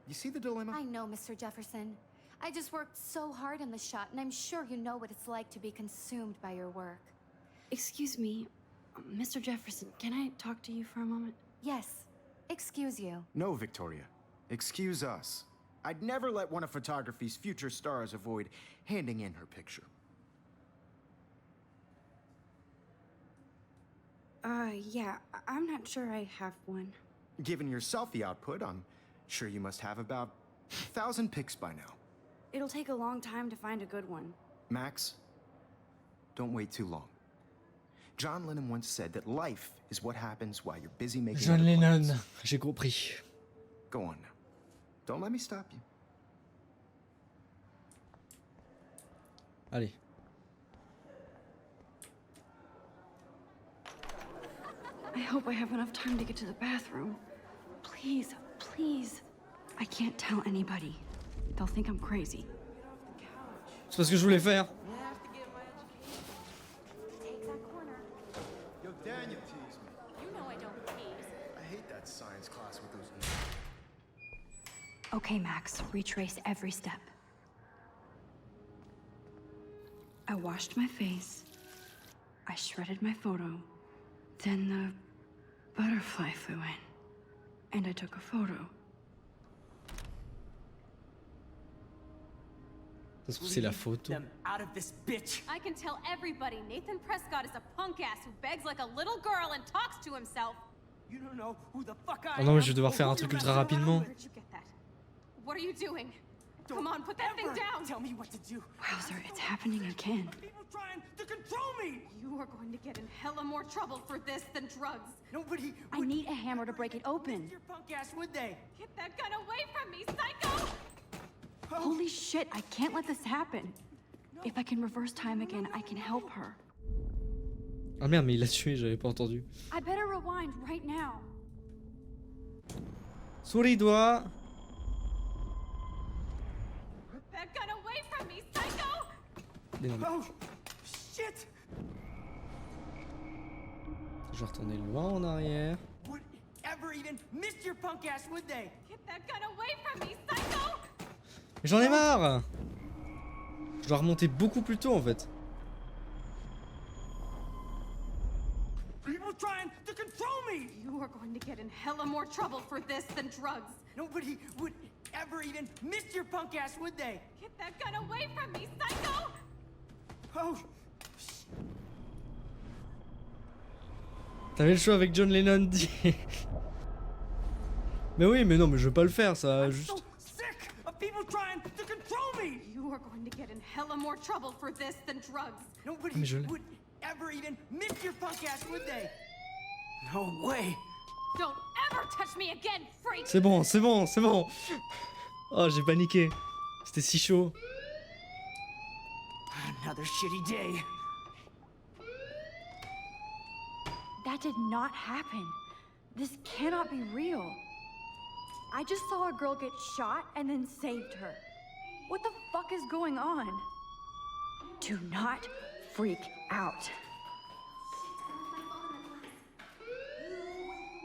Speaker 1: you see the dilemma?
Speaker 4: I know, Mr. Jefferson. I just worked so hard on the shot, and I'm sure you know what it's like to be consumed by your work.
Speaker 3: Excuse me, Mr. Jefferson, can I talk to you for a moment?
Speaker 4: Yes. Excuse you.
Speaker 1: No, Victoria. Excuse us. I'd never let one of photography's future stars avoid handing in her picture.
Speaker 3: Yeah, I'm not sure I have one.
Speaker 1: Given your selfie output, I'm sure you must have about 1,000 pics by now.
Speaker 3: It'll take a long time to find a good one.
Speaker 1: Max, don't wait too long. John Lennon once said that life is what happens while you're busy making
Speaker 2: John
Speaker 1: other
Speaker 2: Lennon,
Speaker 1: plans.
Speaker 2: j'ai compris.
Speaker 1: Go on now. Don't let me stop you.
Speaker 2: Allez.
Speaker 3: I hope I have enough time to get to the bathroom. Please, please. I can't tell anybody. They'll think I'm crazy.
Speaker 2: C'est parce que je voulais faire.
Speaker 4: Take that corner.
Speaker 1: Yo, Daniel teased me.
Speaker 7: You know I don't tease.
Speaker 1: I hate that science class with those.
Speaker 3: Okay, Max, retrace every step. I washed my face. I shredded my photo. Then the butterfly flew in. And I took a photo.
Speaker 2: Ça se trouve, c'est la photo.
Speaker 6: Them out of this bitch.
Speaker 7: I can tell everybody Nathan Prescott is a punk ass who begs like a little girl and talks to himself.
Speaker 6: You don't know who the fuck I
Speaker 2: Oh non, mais
Speaker 6: am
Speaker 2: je vais devoir
Speaker 6: or
Speaker 2: faire
Speaker 6: who
Speaker 2: un truc
Speaker 6: you're
Speaker 2: ultra
Speaker 6: messing around
Speaker 2: rapidement.
Speaker 6: with.
Speaker 7: Where did you get that? What are you doing?
Speaker 6: Don't
Speaker 7: Come on, put that thing
Speaker 6: ever
Speaker 7: down.
Speaker 6: Tell me what to do.
Speaker 3: Wowzer, it's happening again.
Speaker 6: People trying to control me.
Speaker 7: You are going to get in hella more trouble for this than drugs.
Speaker 6: Nobody.
Speaker 3: I
Speaker 6: would
Speaker 3: need a hammer to break it open.
Speaker 6: Your punk ass, would they?
Speaker 7: Get that gun away from me, psycho!
Speaker 3: Holy shit, I can't let this happen. If I can reverse time again, I can help her.
Speaker 2: Ah merde, mais il l'a tué, j'avais pas entendu.
Speaker 3: I better rewind right now.
Speaker 2: Souris doigt.
Speaker 7: Put that gun away from me, psycho!
Speaker 2: Mais non, mais
Speaker 6: Oh, shit!
Speaker 2: je vais retourner loin en arrière.
Speaker 6: Would ever even miss your punk ass, would they?
Speaker 7: Get that gun away from me, psycho!
Speaker 2: Mais j'en ai marre. Je dois remonter beaucoup plus tôt en fait.
Speaker 6: People trying to control me.
Speaker 7: You are going to get in hella more trouble for this than drugs.
Speaker 6: Nobody would ever even miss your punk ass, would they?
Speaker 7: Get that gun away from me, psycho!
Speaker 6: Oh,
Speaker 2: T'avais le choix avec John Lennon dit. Mais oui, mais non, mais je veux pas le faire, ça va
Speaker 6: I'm
Speaker 2: juste.
Speaker 6: so sick of people trying to control me.
Speaker 7: You are going to get in hella more trouble for this than drugs.
Speaker 6: Nobody
Speaker 2: Mais je l'ai.
Speaker 6: would ever even miss your punk ass, would they? No way.
Speaker 7: Don't ever touch me again, freak!
Speaker 2: C'est bon, c'est bon, c'est bon. Oh, j'ai paniqué. C'était si chaud.
Speaker 6: Another shitty day.
Speaker 3: That did not happen. This cannot be real. I just saw a girl get shot and then saved her. What the fuck is going on? Do not freak out.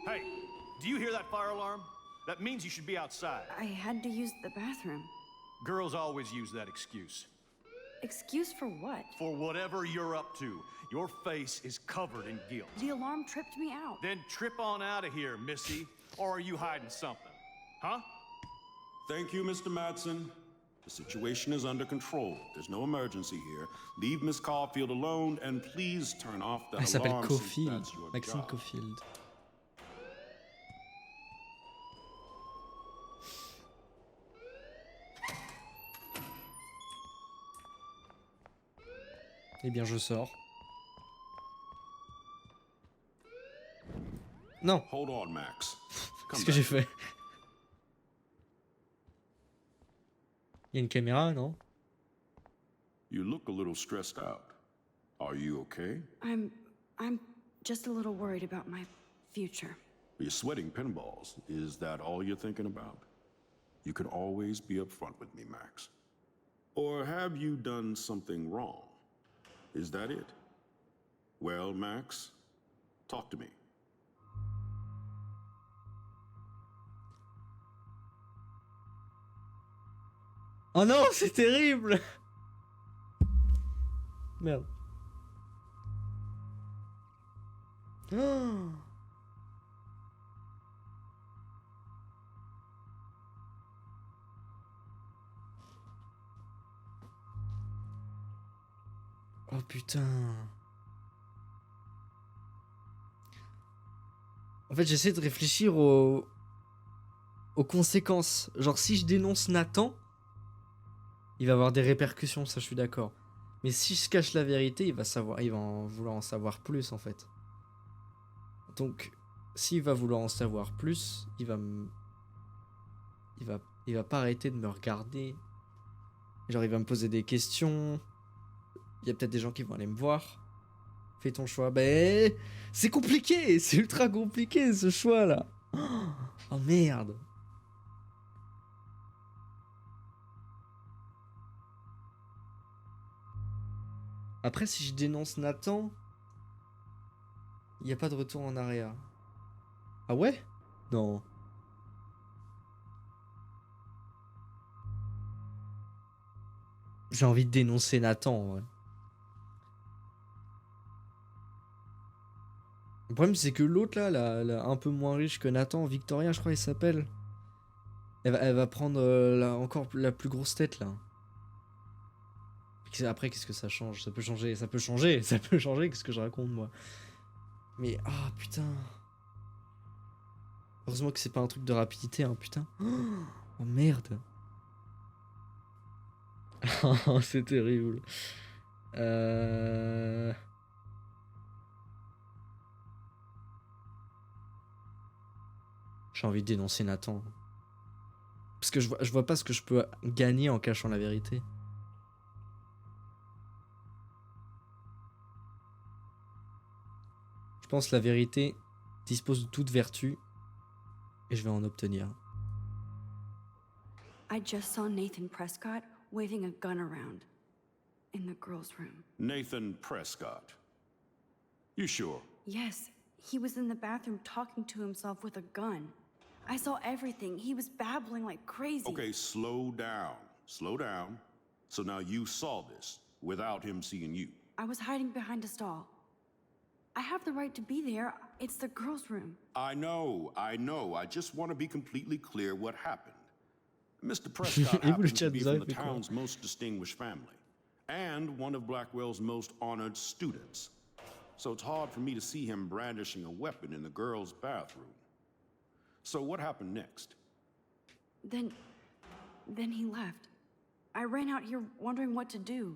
Speaker 8: Hey, do you hear that fire alarm? That means you should be outside.
Speaker 3: I had to use the bathroom.
Speaker 8: Girls always use that excuse.
Speaker 3: Excuse for what?
Speaker 8: For whatever you're up to, your face is covered in guilt.
Speaker 3: The alarm tripped me out.
Speaker 8: Then trip on out of here, Missy. Or are you hiding something? Huh?
Speaker 9: Thank you, Mr. Madsen. The situation is under control. There's no emergency here. Leave Miss Caulfield alone and please turn off that
Speaker 2: Elle s'appelle
Speaker 9: alarm since
Speaker 2: Caulfield.
Speaker 9: that's your
Speaker 2: Maxine
Speaker 9: job.
Speaker 2: Caulfield. Eh bien, je sors. Non,
Speaker 9: Hold on, Max.
Speaker 2: qu'est-ce que j'ai fait? Il y a une caméra, non?
Speaker 9: You look a little stressed out. Are you okay?
Speaker 3: I'm just a little worried about my future.
Speaker 9: You're sweating pinballs. Is that all you're thinking about? You can always be upfront with me, Max. Or have you done something wrong? Is that it? Well, Max, talk to me.
Speaker 2: Oh non, c'est terrible! Merde. Oh. Oh putain. En fait, j'essaie de réfléchir aux conséquences. Genre, si je dénonce Nathan, il va avoir des répercussions, ça je suis d'accord. Mais si je cache la vérité, il va vouloir en savoir plus en fait. Donc, s'il va vouloir en savoir plus, il va pas arrêter de me regarder. Genre, il va me poser des questions. Il y a peut-être des gens qui vont aller me voir. Fais ton choix. Ben, c'est compliqué, c'est ultra compliqué ce choix là. Oh merde. Après, si je dénonce Nathan, il n'y a pas de retour en arrière. Ah ouais? Non. J'ai envie de dénoncer Nathan, en vrai. Le problème, c'est que l'autre, là, la un peu moins riche que Nathan, Victoria, je crois, il s'appelle. Elle va prendre encore la plus grosse tête, là. Après, qu'est-ce que ça change? Ça peut changer, ça peut changer, ça peut changer, qu'est-ce que je raconte, moi? Mais, ah, putain. Heureusement que c'est pas un truc de rapidité, hein, putain. Oh, merde. C'est terrible. J'ai envie de dénoncer Nathan. Parce que je vois pas ce que je peux gagner en cachant la vérité. Je pense que la vérité dispose de toute vertu et je vais en obtenir.
Speaker 3: I just saw Nathan Prescott waving a gun around in the girls' room.
Speaker 9: Nathan Prescott. You sure?
Speaker 3: Yes, he was in the bathroom talking to himself with a gun. I saw everything. He was babbling like crazy.
Speaker 9: Okay, slow down. Slow down. So now you saw this without him seeing you.
Speaker 3: I was hiding behind a stall. I have the right to be there. It's the girls' room.
Speaker 9: I know. I just want to be completely clear what happened. Mr. Prescott happens to be from the town's most distinguished family, and one of Blackwell's most honored students. So it's hard for me to see him brandishing a weapon in the girls' bathroom. So what happened next?
Speaker 3: Then he left. I ran out here wondering what to do.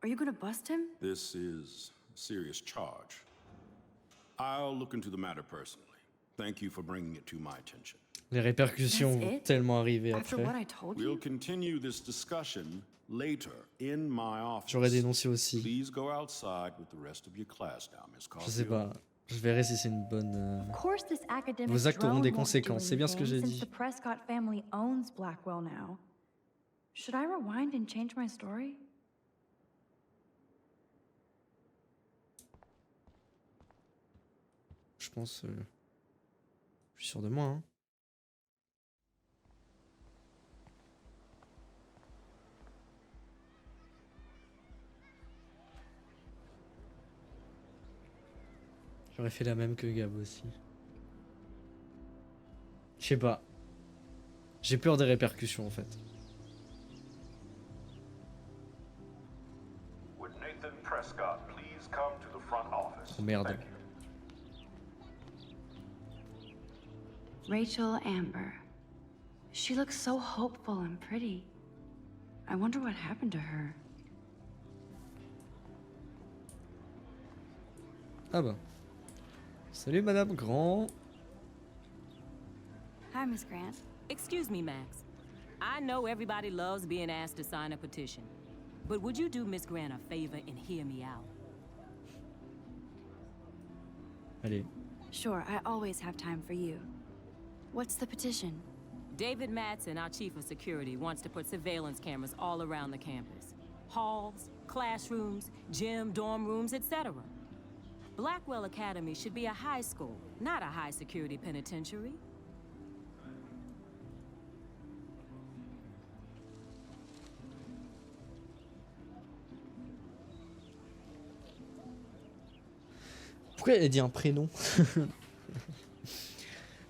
Speaker 3: Are you gonna bust him?
Speaker 9: This is a serious charge. I'll look into the matter personally. Thank you for bringing it to my attention.
Speaker 2: Les répercussions
Speaker 3: That's
Speaker 2: vont
Speaker 3: it?
Speaker 2: tellement arriver
Speaker 3: After
Speaker 2: après.
Speaker 3: what I told
Speaker 9: We'll
Speaker 3: you?
Speaker 9: continue this discussion later in my office.
Speaker 2: J'aurais dénoncé aussi.
Speaker 9: Please go outside with the rest of your class now, Miss
Speaker 2: Je sais
Speaker 9: Caulfield.
Speaker 2: pas. Je verrai si c'est une bonne...
Speaker 3: Of course this academic
Speaker 2: Vos actes auront
Speaker 3: drone
Speaker 2: des
Speaker 3: won't do
Speaker 2: conséquences, c'est bien ce que j'ai
Speaker 3: anything
Speaker 2: dit.
Speaker 3: since the Prescott family owns Blackwell now. Should I rewind and change my story?
Speaker 2: Je pense... Je suis sûr de moi, hein. J'aurais fait la même que Gab aussi. Je sais pas. J'ai peur des répercussions en fait.
Speaker 8: Would Nathan Prescott please come to the front office?
Speaker 2: Oh merde.
Speaker 8: Thank you.
Speaker 3: Rachel Amber. She looks so hopeful and pretty. I wonder what happened to her.
Speaker 2: Ah bah. Salut Madame Grand.
Speaker 3: Hi, Miss Grant.
Speaker 10: Excuse me, Max. I know everybody loves being asked to sign a petition. But would you do Miss Grant a favor and hear me out?
Speaker 2: Allez.
Speaker 3: Sure, I always have time for you. What's the petition?
Speaker 10: David Madsen, our chief of security, wants to put surveillance cameras all around the campus. Halls, classrooms, gym, dorm rooms, etc. Blackwell Academy should be a high school, not a high-security penitentiary.
Speaker 2: Pourquoi elle a dit un prénom?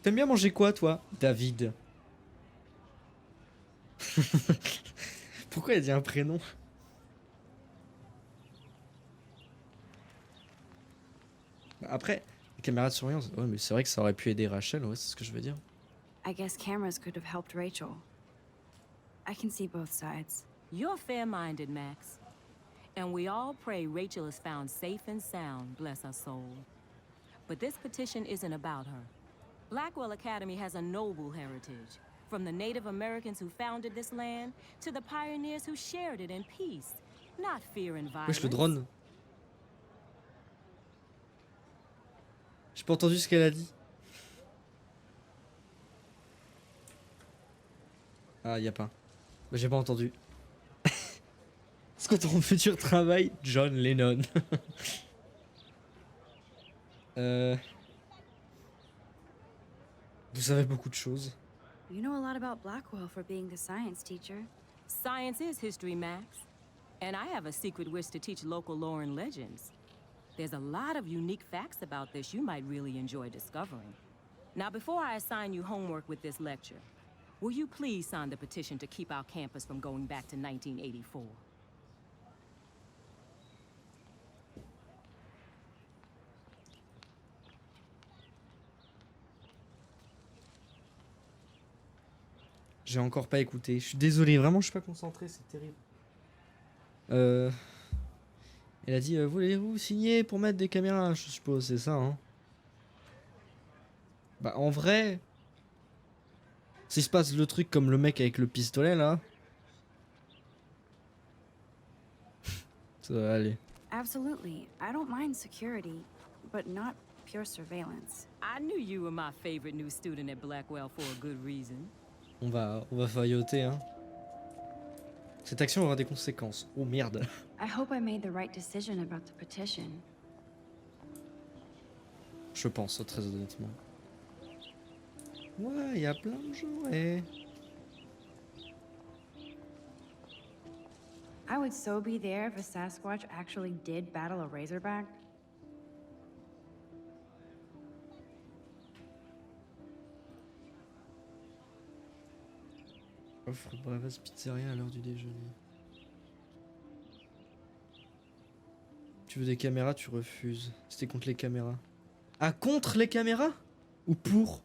Speaker 2: T'aimes bien manger quoi toi? David. Pourquoi elle a dit un prénom? Après, les caméras de surveillance, ouais mais c'est vrai que ça aurait pu aider Rachel, ouais c'est ce que je veux dire.
Speaker 3: I guess cameras could have helped Rachel. I can see both sides.
Speaker 10: You're fair-minded, Max. And we all pray Rachel is found safe and sound, bless her soul. But this petition isn't about her. Blackwell Academy has a noble heritage. From the Native Americans who founded this land, to the pioneers who shared it in peace, not fear and violence.
Speaker 2: Wesh le drone. J'ai pas entendu ce qu'elle a dit. Ah, y a pas. Bah, j'ai pas entendu. Est-ce que ton futur travail, John Lennon? Vous savez beaucoup de choses.
Speaker 3: You know a lot about Blackwell for being the science teacher.
Speaker 10: Science is history, Max. And I have a secret wish to teach local lore and legends. There's a lot of unique facts about this you might really enjoy discovering. Now, before I assign you homework with this lecture, will you please sign the petition to keep our campus from going back to 1984?
Speaker 2: J'ai encore pas écouté. Je suis désolé, vraiment je suis pas concentré, c'est terrible. Elle a dit voulez-vous signer pour mettre des caméras, je suppose, c'est ça hein. Bah en vrai, s'il se passe le truc comme le mec avec le pistolet là, ça va aller.
Speaker 3: Absolutely. I don't mind security, but not pure surveillance.
Speaker 10: I knew you were my favorite new student at Blackwell for a good reason.
Speaker 2: On va failloter hein. Cette action aura des conséquences. Oh merde.
Speaker 3: I hope I made the right decision about the petition.
Speaker 2: Je pense, très honnêtement. Ouais, il y a plein de jouets.
Speaker 3: I would so be there if a Sasquatch actually did battle a Razorback.
Speaker 2: Offre Bravas Pizzeria à l'heure du déjeuner. Tu veux des caméras, tu refuses. C'était contre les caméras. Ah, contre les caméras? Ou pour?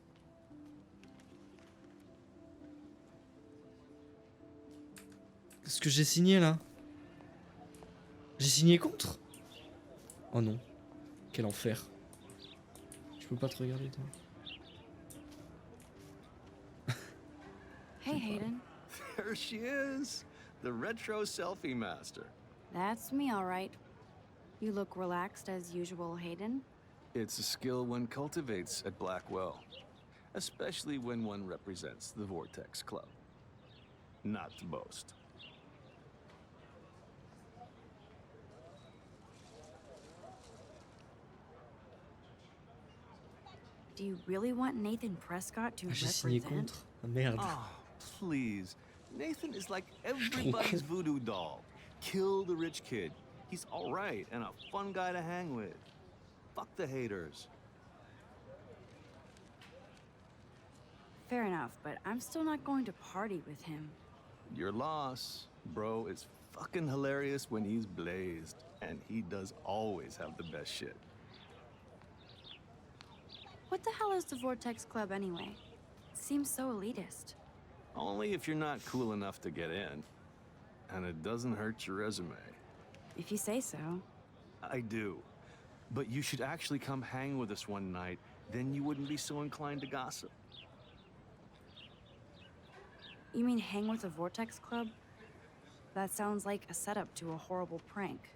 Speaker 2: Ce que j'ai signé là. J'ai signé contre? Oh non. Quel enfer. Je peux pas te regarder toi.
Speaker 3: Hey, Hayden.
Speaker 11: There she is, the retro selfie master.
Speaker 3: That's me, all right. You look relaxed as usual, Hayden.
Speaker 11: It's a skill one cultivates at Blackwell, especially when one represents the Vortex Club. Not to boast.
Speaker 3: Do you really want Nathan Prescott to
Speaker 2: Ah, j'ai signé
Speaker 3: represent?
Speaker 2: contre. Ah merde.
Speaker 11: Oh, please. Nathan is like everybody's voodoo doll. Kill the rich kid. He's all right and a fun guy to hang with. Fuck the haters.
Speaker 3: Fair enough, but I'm still not going to party with him.
Speaker 11: Your loss, bro, is fucking hilarious when he's blazed. And he does always have the best shit.
Speaker 3: What the hell is the Vortex Club anyway? Seems so elitist.
Speaker 11: Only if you're not cool enough to get in. And it doesn't hurt your resume.
Speaker 3: If you say so.
Speaker 11: I do. But you should actually come hang with us one night. Then you wouldn't be so inclined to gossip.
Speaker 3: You mean hang with the Vortex Club? That sounds like a setup to a horrible prank.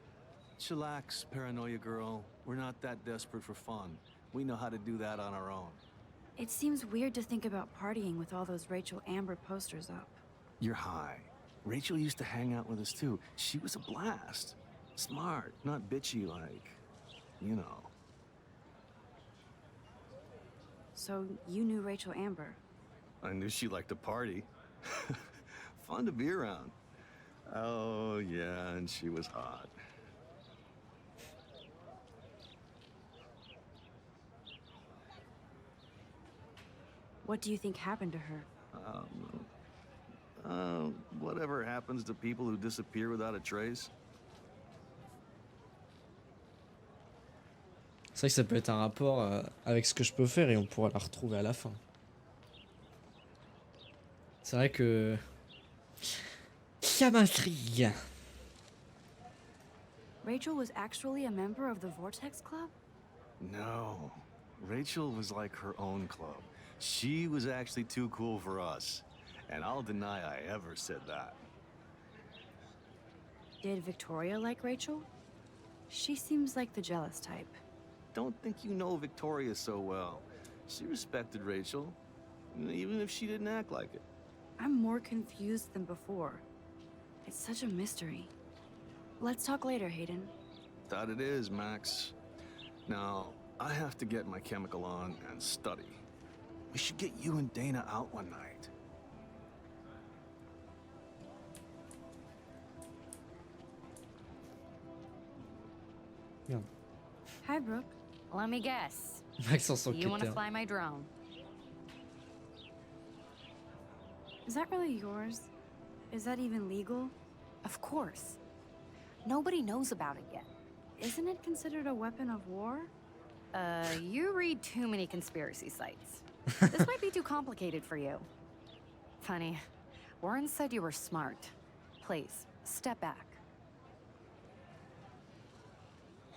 Speaker 11: Chillax, paranoia girl. We're not that desperate for fun. We know how to do that on our own.
Speaker 3: It seems weird to think about partying with all those Rachel Amber posters up.
Speaker 11: You're high. Rachel used to hang out with us too. She was a blast. Smart, not bitchy like, you know.
Speaker 3: So you knew Rachel Amber?
Speaker 11: I knew she liked to party. Fun to be around. Oh, yeah, and she was hot.
Speaker 3: What do you think happened to her?
Speaker 11: Whatever happens to people who disappear without a trace.
Speaker 2: C'est vrai que ça peut être un rapport avec ce que je peux faire et on pourra la retrouver à la fin. C'est vrai que... ça m'intrigue.
Speaker 3: Rachel was actually a member of the Vortex Club?
Speaker 11: No. Rachel was like her own club. She was actually too cool for us. And I'll deny I ever said that.
Speaker 3: Did Victoria like Rachel? She seems like the jealous type.
Speaker 11: Don't think you know Victoria so well. She respected Rachel, even if she didn't act like it.
Speaker 3: I'm more confused than before. It's such a mystery. Let's talk later, Hayden.
Speaker 11: That it is, Max. Now, I have to get my chemical on and study. We should get you and Dana out one night.
Speaker 2: Merde.
Speaker 3: Hi, Brooke.
Speaker 4: Let me guess.
Speaker 2: Maxence
Speaker 4: You want to
Speaker 2: enquêteur.
Speaker 4: fly my drone?
Speaker 3: Is that really yours? Is that even legal?
Speaker 4: Of course. Nobody knows about it yet.
Speaker 3: Isn't it considered a weapon of war?
Speaker 4: You read too many conspiracy sites. This might be too complicated for you. Funny. Warren said you were smart. Please, step back.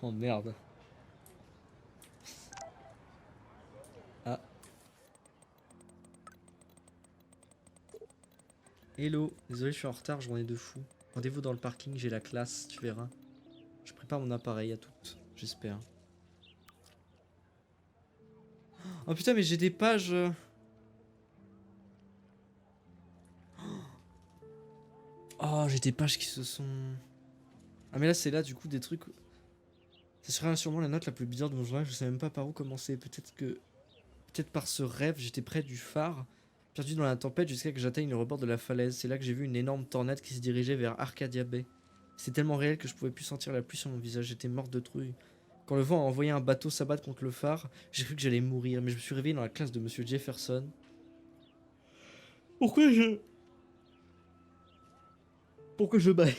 Speaker 2: Oh merde. Ah. Hello, désolé je suis en retard, journée de fou. Rendez-vous dans le parking, j'ai la classe, tu verras. Je prépare mon appareil à toutes, j'espère. Oh putain mais j'ai des pages... Oh j'ai des pages qui se sont... Ah mais là c'est là du coup des trucs... Ça serait sûrement la note la plus bizarre de mon journal, je sais même pas par où commencer. Peut-être par ce rêve, j'étais près du phare, perdu dans la tempête jusqu'à que j'atteigne le rebord de la falaise. C'est là que j'ai vu une énorme tornade qui se dirigeait vers Arcadia Bay. C'était tellement réel que je pouvais plus sentir la pluie sur mon visage, j'étais morte de trouille. Quand le vent a envoyé un bateau s'abattre contre le phare, j'ai cru que j'allais mourir, mais je me suis réveillé dans la classe de Monsieur Jefferson. Pourquoi je baille?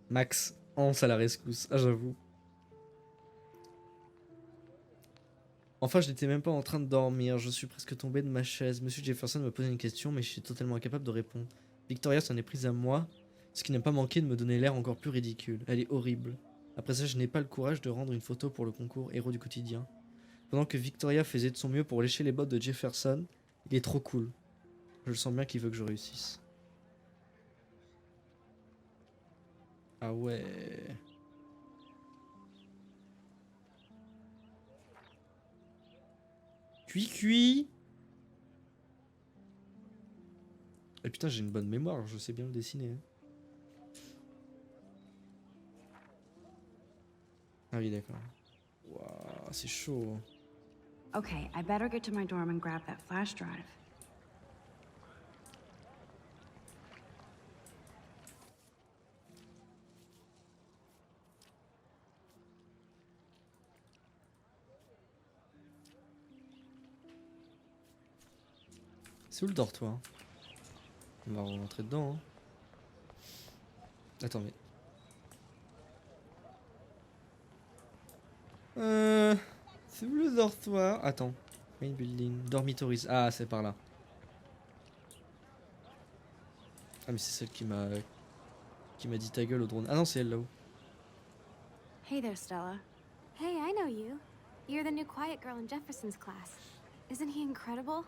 Speaker 2: Max, Hans à la rescousse, ah j'avoue. Enfin, je n'étais même pas en train de dormir, je suis presque tombé de ma chaise. Monsieur Jefferson me posait une question, mais je suis totalement incapable de répondre. Victoria s'en est prise à moi, ce qui n'a pas manqué de me donner l'air encore plus ridicule. Elle est horrible. Après ça, je n'ai pas le courage de rendre une photo pour le concours Héros du quotidien. Pendant que Victoria faisait de son mieux pour lécher les bottes de Jefferson, il est trop cool. Je le sens bien qu'il veut que je réussisse. Ah ouais. Cuit. Et putain, j'ai une bonne mémoire, je sais bien le dessiner. Ah oui, d'accord. Waouh, c'est chaud.
Speaker 3: Okay, I better get to my dorm and grab that flash drive.
Speaker 2: C'est où le dortoir? On va rentrer dedans. Hein. Attends, mais... C'est où le dortoir? Attends. Main building. Dormitories. Ah, c'est par là. Ah, mais c'est celle qui m'a dit ta gueule au drone. Ah non, c'est elle là-haut.
Speaker 3: Hey there, Stella.
Speaker 7: Hey, I know you. You're the new quiet girl in Jefferson's class. Isn't he incredible?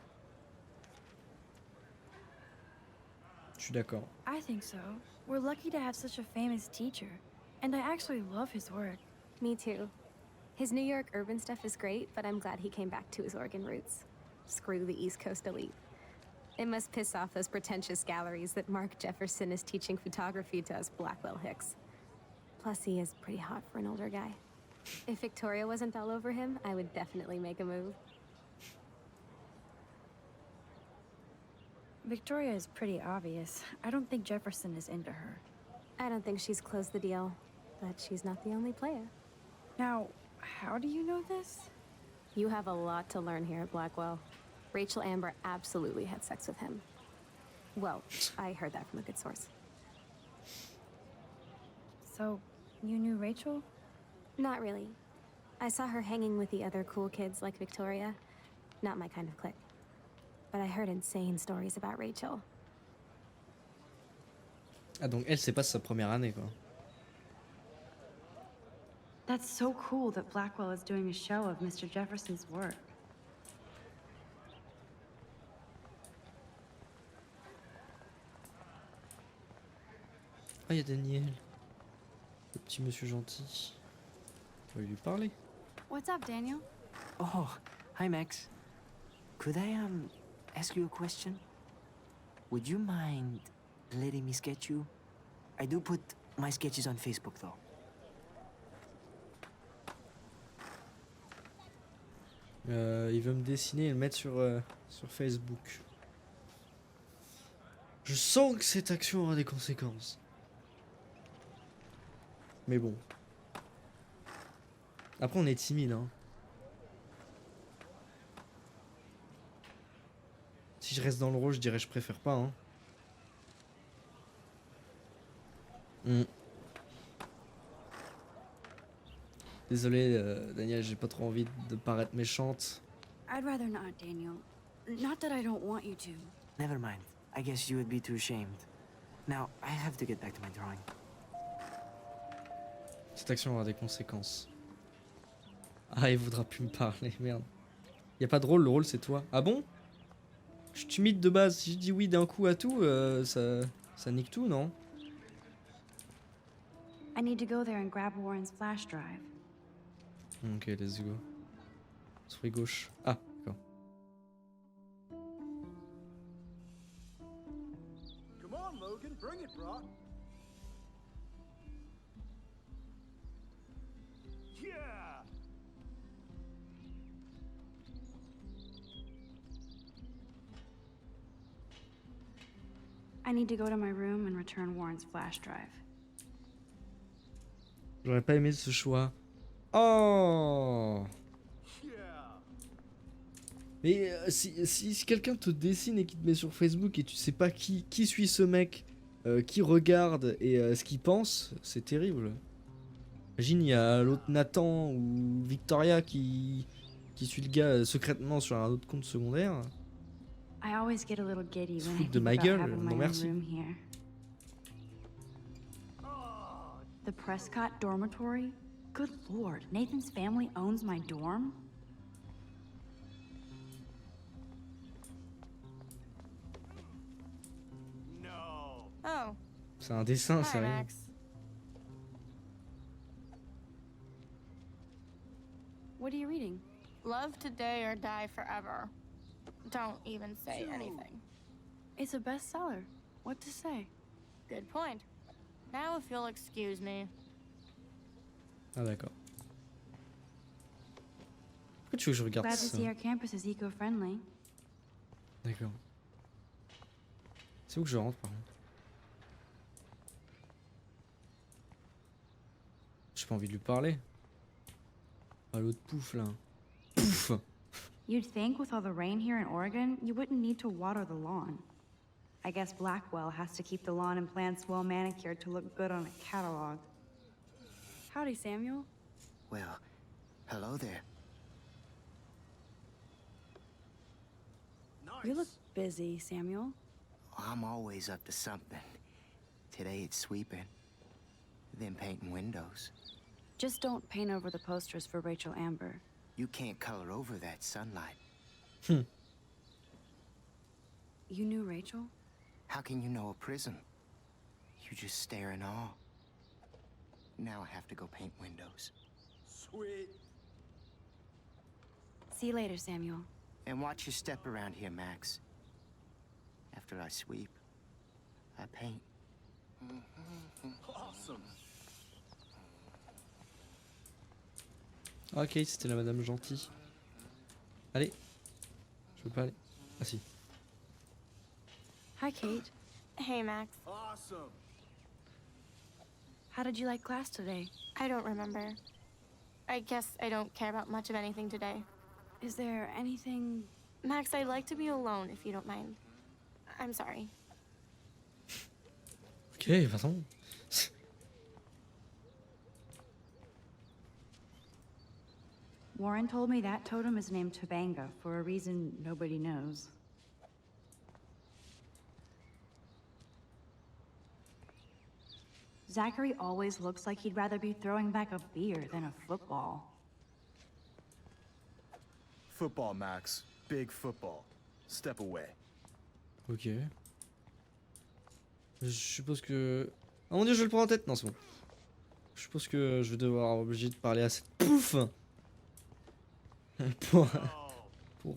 Speaker 2: Je suis d'accord.
Speaker 3: I think so. We're lucky to have such a famous teacher. And I actually love his work.
Speaker 7: Me too. His New York urban stuff is great, but I'm glad he came back to his Oregon roots. Screw the East Coast elite. It must piss off those pretentious galleries that Mark Jefferson is teaching photography to us Blackwell Hicks. Plus, he is pretty hot for an older guy. If Victoria wasn't all over him, I would definitely make a move.
Speaker 3: Victoria is pretty obvious. I don't think Jefferson is into her.
Speaker 7: I don't think she's closed the deal, but she's not the only player.
Speaker 3: Now, how do you know this?
Speaker 7: You have a lot to learn here at Blackwell. Rachel Amber absolutely had sex with him. Well, I heard that from a good source.
Speaker 3: So, you knew Rachel?
Speaker 7: Not really. I saw her hanging with the other cool kids like Victoria. Not my kind of clique. But I heard insane stories about Rachel.
Speaker 2: Ah donc elle c'est pas sa première année quoi.
Speaker 3: That's so cool that Blackwell is doing a show of Mr. Jefferson's work.
Speaker 2: Ah, il y a Daniel. Le petit monsieur gentil. On va lui parler.
Speaker 3: What's up, Daniel?
Speaker 6: Oh, hi, Max. Could I, ask you a question? Would you mind letting me sketch you? I do put my sketches on Facebook, though.
Speaker 2: Il veut me dessiner et le mettre sur Facebook. Je sens que cette action aura des conséquences. Mais bon. Après on est timide hein. Si je reste dans le rôle, je dirais je préfère pas hein. Désolé Daniel, j'ai pas trop envie de paraître méchante.
Speaker 3: I'd rather not, Daniel. Not that I don't want you to.
Speaker 6: Never mind. I guess you would be too ashamed. Now, I have to get back to my drawing.
Speaker 2: Cette action aura des conséquences. Ah, il voudra plus me parler, merde. Y a pas de rôle, le rôle c'est toi. Ah bon? Je suis timide de base, si je dis oui d'un coup à tout, ça nique tout, non?
Speaker 3: I need to go there and grab Warren's flash drive.
Speaker 2: Ok, let's go. Souris gauche. Ah, d'accord.
Speaker 1: Come on, Logan, bring it, Brock.
Speaker 8: Yeah!
Speaker 3: I need to go to my room and return Warren's flash drive.
Speaker 2: J'aurais pas aimé ce choix. Oh! Mais si quelqu'un te dessine et qui te met sur Facebook et tu sais pas qui suit ce mec, qui regarde et ce qu'il pense, c'est terrible. Imagine, il y a l'autre Nathan ou Victoria qui suit le gars secrètement sur un autre compte secondaire.
Speaker 3: I always get a little giddy when I
Speaker 2: Foutre de
Speaker 3: think
Speaker 2: ma
Speaker 3: about
Speaker 2: gueule,
Speaker 3: having my
Speaker 2: non
Speaker 3: own
Speaker 2: merci.
Speaker 3: room here. The Prescott dormitory? Good lord, Nathan's family owns my dorm?
Speaker 8: No.
Speaker 5: Oh,
Speaker 2: C'est un dessin, c'est
Speaker 5: hi,
Speaker 2: rien.
Speaker 5: Max.
Speaker 3: What are you reading?
Speaker 5: Love today or die forever. Don't even say anything.
Speaker 3: It's a bestseller. What to say?
Speaker 5: Good point. Now, if you'll excuse me.
Speaker 2: Ah d'accord. Pourquoi tu veux que je regarde
Speaker 3: Glad to
Speaker 2: ça?
Speaker 3: see our campus is eco-friendly.
Speaker 2: D'accord. C'est où que je rentre par contre? J'ai pas envie de lui parler. Ah l'autre pouf là. Pouf.
Speaker 3: You'd think with all the rain here in Oregon, you wouldn't need to water the lawn. I guess Blackwell has to keep the lawn and plants well manicured to look good on a catalog. Howdy, Samuel.
Speaker 6: Well, hello there.
Speaker 3: You look busy, Samuel.
Speaker 6: I'm always up to something. Today it's sweeping, then painting windows.
Speaker 3: Just don't paint over the posters for Rachel Amber.
Speaker 6: You can't color over that sunlight.
Speaker 3: You knew Rachel?
Speaker 6: How can you know a prism? You just stare in awe. Now I have to go paint windows.
Speaker 1: Sweet.
Speaker 3: See you later, Samuel.
Speaker 6: And watch your step around here, Max. After I sweep, I paint.
Speaker 8: Awesome.
Speaker 2: Ah Kate, c'était la madame gentille. Allez. Je veux pas aller. Ah si.
Speaker 3: Hi, Kate.
Speaker 5: Hey, Max.
Speaker 8: Awesome.
Speaker 3: How did you like class today?
Speaker 5: I don't remember. I guess I don't care about much of anything today.
Speaker 3: Is there anything...
Speaker 5: Max, I'd like to be alone if you don't mind. I'm sorry.
Speaker 2: Ok, de toute façon.
Speaker 3: Warren told me that totem is named Tobanga for a reason nobody knows. Zachary always looks like he'd rather be throwing back a beer than a football.
Speaker 12: Football, Max. Big football. Step away.
Speaker 2: Ok. Je suppose que... Oh mon dieu, je le prends en tête. Non, c'est bon. Je suppose que je vais devoir obligé de parler à cette pouf pour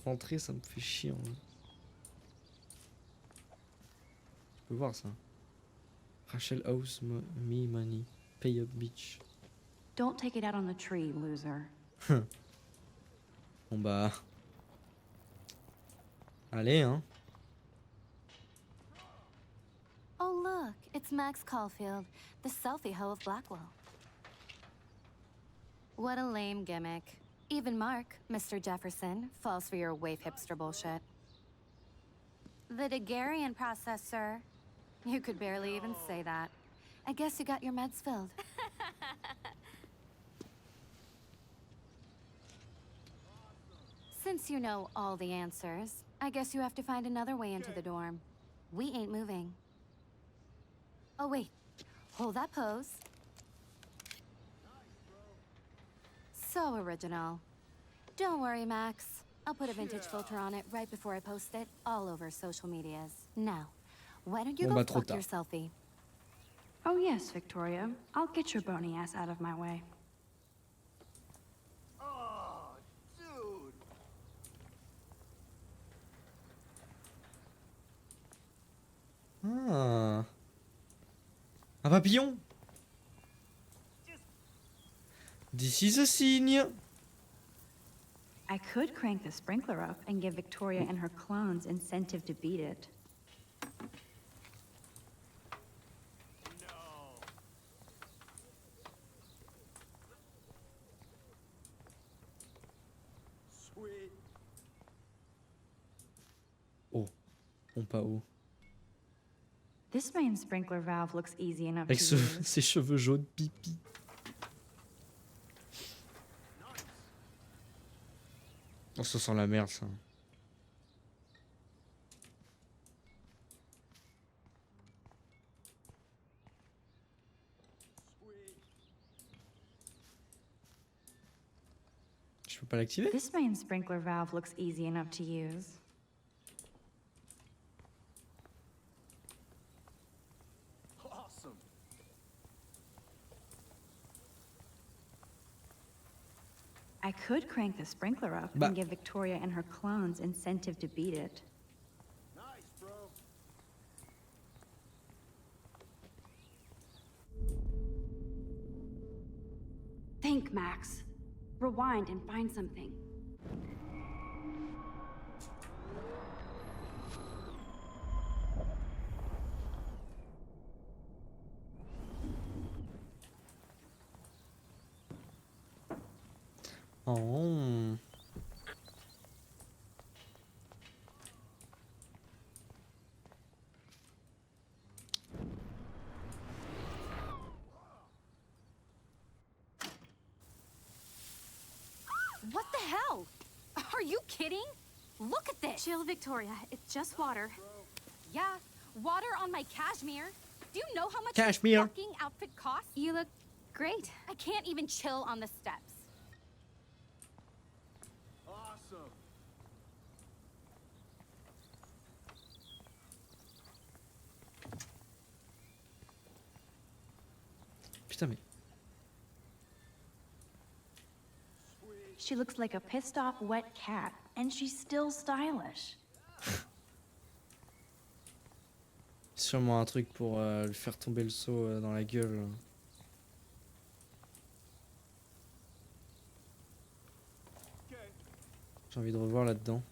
Speaker 2: rentrer, ça me fait chier en vrai. Tu peux voir ça. Rachel House, me money, pay up bitch.
Speaker 3: Don't take it out on the tree, loser.
Speaker 2: Bon bah... Allez hein.
Speaker 4: Oh, look, it's Max Caulfield, the selfie hoe of Blackwell. What a lame gimmick. Even Mark, Mr. Jefferson, falls for your waif hipster bullshit. The Daguerrean process, sir. You could barely even say that. I guess you got your meds filled. Since you know all the answers, I guess you have to find another way into the dorm. We ain't moving. Oh, wait. Hold that pose. So original. Don't worry, Max. I'll put a vintage filter on it right before I post it all over social medias. Now, why don't you
Speaker 2: Bon,
Speaker 4: go
Speaker 2: bah, trop
Speaker 4: fuck
Speaker 2: tard.
Speaker 4: your selfie?
Speaker 3: Oh yes, Victoria. I'll get your bony ass out of my way.
Speaker 8: Oh, dude.
Speaker 2: Ah. Un papillon. This is a signe.
Speaker 3: I could crank the sprinkler up and give Victoria and her clones incentive to beat it.
Speaker 1: Sweet.
Speaker 2: Oh. Bon pas haut.
Speaker 3: This main sprinkler valve looks easy enough
Speaker 2: Avec
Speaker 3: to use.
Speaker 2: ses cheveux jaunes pipi. Oh, ça sent la merde ça. Je peux pas l'activer?
Speaker 3: This main sprinkler valve looks easy enough to use.
Speaker 12: Awesome.
Speaker 3: I could crank the sprinkler up
Speaker 2: Bah.
Speaker 3: and give Victoria and her clones incentive to beat it.
Speaker 12: Nice, bro.
Speaker 3: Think, Max. Rewind and find something.
Speaker 2: Oh.
Speaker 4: What the hell? Are you kidding? Look at this.
Speaker 7: Chill, Victoria. It's just water.
Speaker 4: Yeah, water on my cashmere. Do you know how much
Speaker 2: Cashmere.
Speaker 4: this fucking outfit costs?
Speaker 7: You look great.
Speaker 4: I can't even chill on the steps.
Speaker 12: Awesome.
Speaker 2: Putain, mais.
Speaker 3: She looks like a pissed off wet cat, and she's still stylish.
Speaker 2: Sûrement un truc pour lui faire tomber le seau dans la gueule. J'ai envie de revoir là-dedans.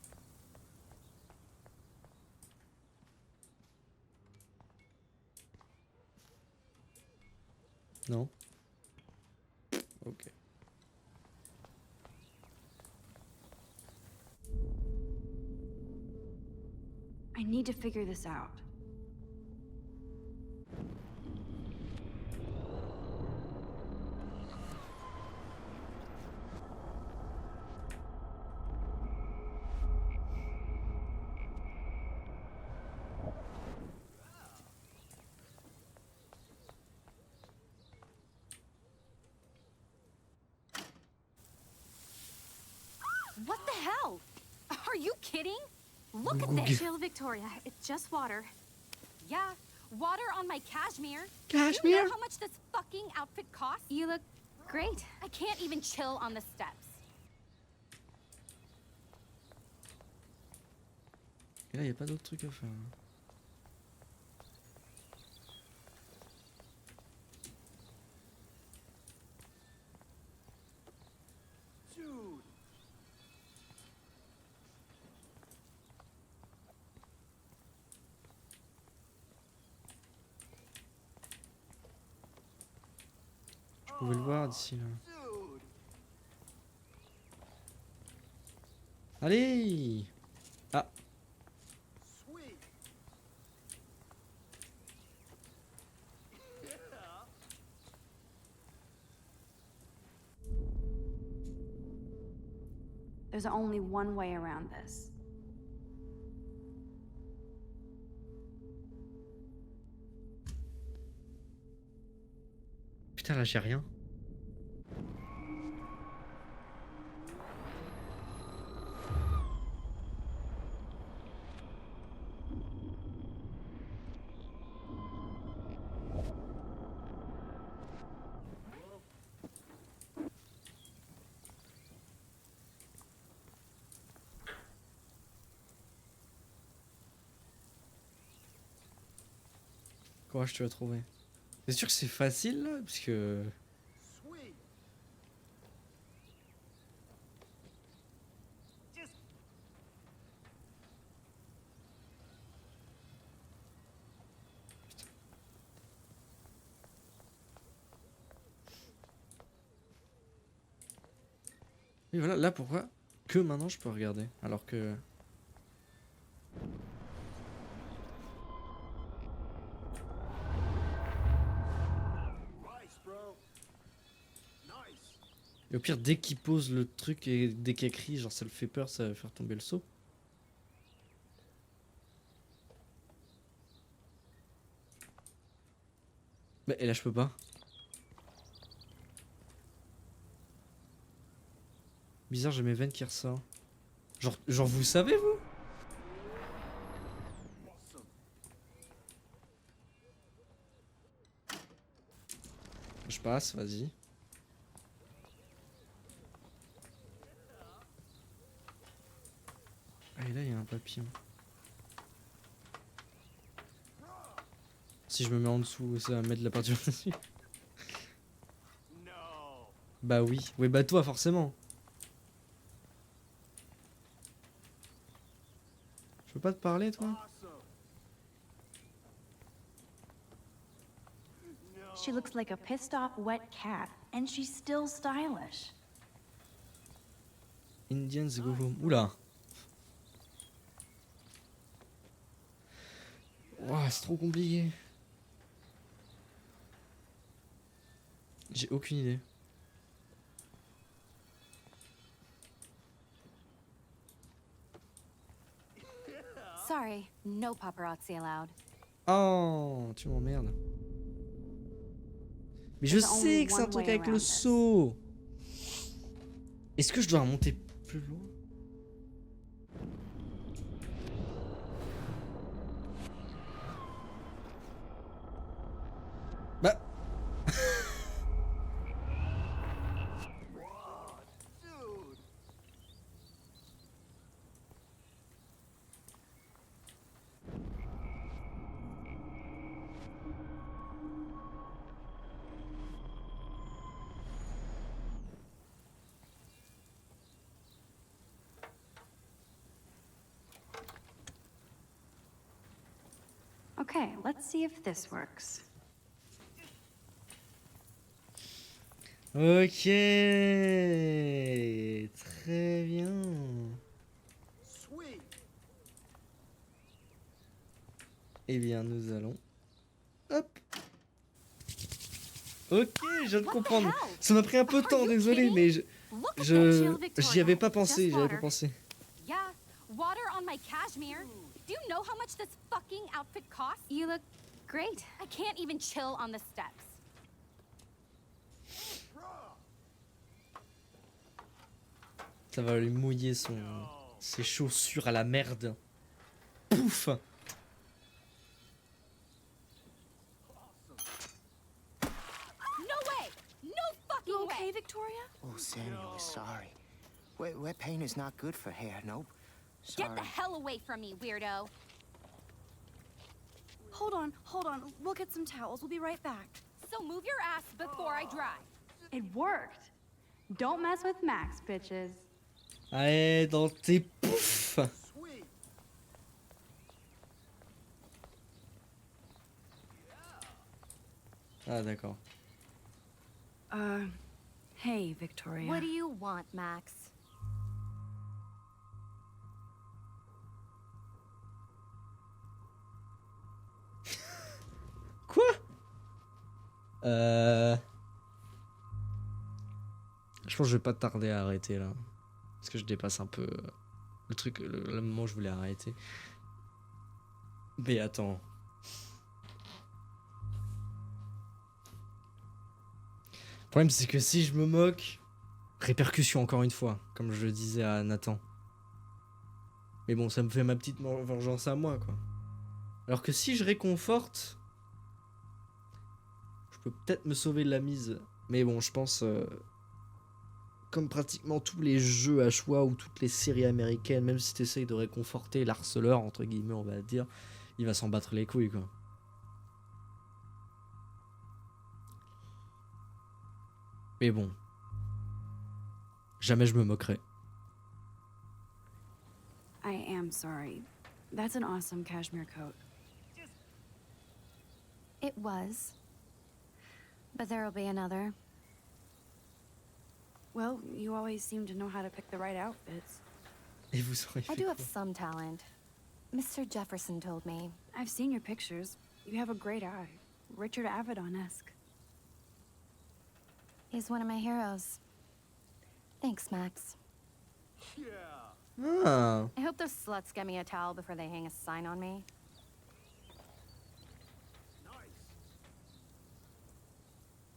Speaker 2: Non? Ok.
Speaker 3: I need to figure this out.
Speaker 4: What the hell? Are you kidding? Look at
Speaker 2: Google.
Speaker 4: this.
Speaker 7: Chill, Victoria. It's just water.
Speaker 4: Yeah, water on my cashmere. Do
Speaker 2: Cashmere?
Speaker 4: you know how much this fucking outfit costs?
Speaker 7: You look great.
Speaker 4: I can't even chill on the steps.
Speaker 2: Et là, y a pas d'autre truc à faire.
Speaker 12: Dude.
Speaker 2: Je pouvais le voir d'ici là.
Speaker 12: Dude.
Speaker 2: Allez! Ah!
Speaker 12: Sweet.
Speaker 3: There's only one way around this.
Speaker 2: Putain, là j'ai rien. Courage, tu vas trouver. C'est sûr que c'est facile là, parce que.
Speaker 12: Sweet. Just
Speaker 2: Et voilà, là pourquoi que maintenant je peux regarder, alors que.
Speaker 12: nice, bro. Nice.
Speaker 2: Et au pire, dès qu'il pose le truc et dès qu'il crie, genre ça le fait peur, ça va faire tomber le seau. Bah, et là je peux pas. Bizarre, j'ai mes veines qui ressortent. Genre vous savez, vous? Je passe, vas-y. Ah, et là, il y a un papillon. Si je me mets en dessous, ça va mettre la peinture dessus. Bah oui. Oui, bah toi, forcément. Je peux pas te parler, toi?
Speaker 3: She looks like a pissed off wet cat, and she's still stylish.
Speaker 2: Indians go home. Oula. Ouah, c'est trop compliqué. J'ai aucune idée.
Speaker 4: Sorry, no paparazzi allowed.
Speaker 2: Oh, tu m'emmerdes. Mais je sais que c'est un truc avec le saut. Est-ce que je dois remonter plus loin? Bah.
Speaker 3: Okay, let's see if this works.
Speaker 2: Ok, très bien. Eh bien, nous allons. Hop. Ok, je viens de comprendre. Ça m'a pris un peu de temps, désolé, mais j'y avais pas pensé,
Speaker 4: Yeah, water on my cashmere. Do you know how much this fucking outfit costs? You look great. I can't even chill on the steps.
Speaker 2: Ça va lui mouiller ses chaussures à la merde. Pouf.
Speaker 4: No way! No fucking
Speaker 6: You
Speaker 4: way!
Speaker 6: Victoria?
Speaker 13: Oh, Samuel, sorry. Wet paint is not good for hair, nope. Sorry.
Speaker 4: Get the hell away from me, weirdo.
Speaker 3: Hold on. We'll get some towels. We'll be right back.
Speaker 4: So move your ass before I dry.
Speaker 3: It worked. Don't mess with Max, bitches.
Speaker 2: Allez, dans tes poufs. Ah, d'accord.
Speaker 3: Hey, Victoria.
Speaker 4: What do you want, Max?
Speaker 2: Quoi? Je pense que je vais pas tarder à arrêter là. Parce que je dépasse un peu le truc, le moment où je voulais arrêter. Mais attends. Le problème c'est que si je me moque, répercussion encore une fois, comme je le disais à Nathan. Mais bon, ça me fait ma petite vengeance à moi quoi. Alors que si je réconforte, je peux peut-être me sauver de la mise. Mais bon, je pense, comme pratiquement tous les jeux à choix ou toutes les séries américaines, même si tu essayes de réconforter l'harceleur, entre guillemets, on va dire, il va s'en battre les couilles, quoi. Mais bon. Jamais je me moquerai.
Speaker 3: I am sorry. That's an awesome cashmere coat.
Speaker 4: It was. But there'll be another.
Speaker 3: Well, you always seem to know how to pick the right outfits.
Speaker 2: Et vous aurez
Speaker 4: I
Speaker 2: fait
Speaker 4: do have
Speaker 2: quoi?
Speaker 4: some talent. Mr. Jefferson told me.
Speaker 3: I've seen your pictures. You have a great eye. Richard Avedon-esque.
Speaker 4: He's one of my heroes. Thanks, Max.
Speaker 2: Ah.
Speaker 4: I hope those sluts get me a towel before they hang a sign on me.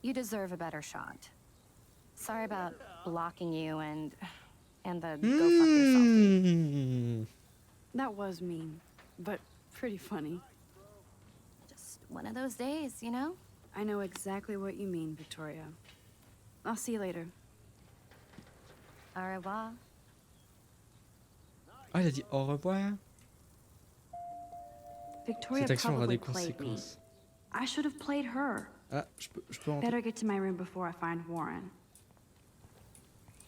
Speaker 4: You deserve a better shot. Sorry about blocking you and
Speaker 7: And the go fuck yourself.
Speaker 2: Hmm.
Speaker 3: That was mean, but pretty funny.
Speaker 4: Just one of those days, you know?
Speaker 3: I know exactly what you mean, Victoria. I'll see you later.
Speaker 4: Au revoir.
Speaker 2: Ah, il a dit au revoir.
Speaker 3: Victoria
Speaker 2: Cette action aura
Speaker 3: probably
Speaker 2: des
Speaker 3: played me.
Speaker 2: conséquences.
Speaker 3: I should have played her.
Speaker 2: Ah, je peux rentrer.
Speaker 3: Better get to my room before I find Warren.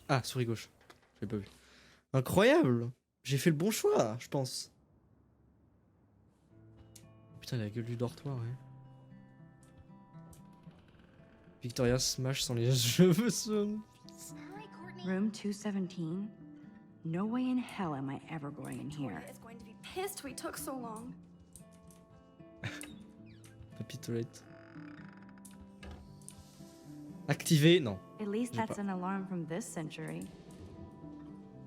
Speaker 2: Ah, souris gauche. Je l'ai pas vu. Incroyable. J'ai fait le bon choix, je pense. Putain, la gueule du dortoir, ouais. Victoria smash sans les cheveux son.
Speaker 3: Room 217? No way in hell am I ever going in here.
Speaker 5: Is going to be pissed we took so long.
Speaker 2: Papy toilette. Activé, non.
Speaker 3: At least
Speaker 2: J'ai
Speaker 3: that's
Speaker 2: pas.
Speaker 3: an alarm from this century.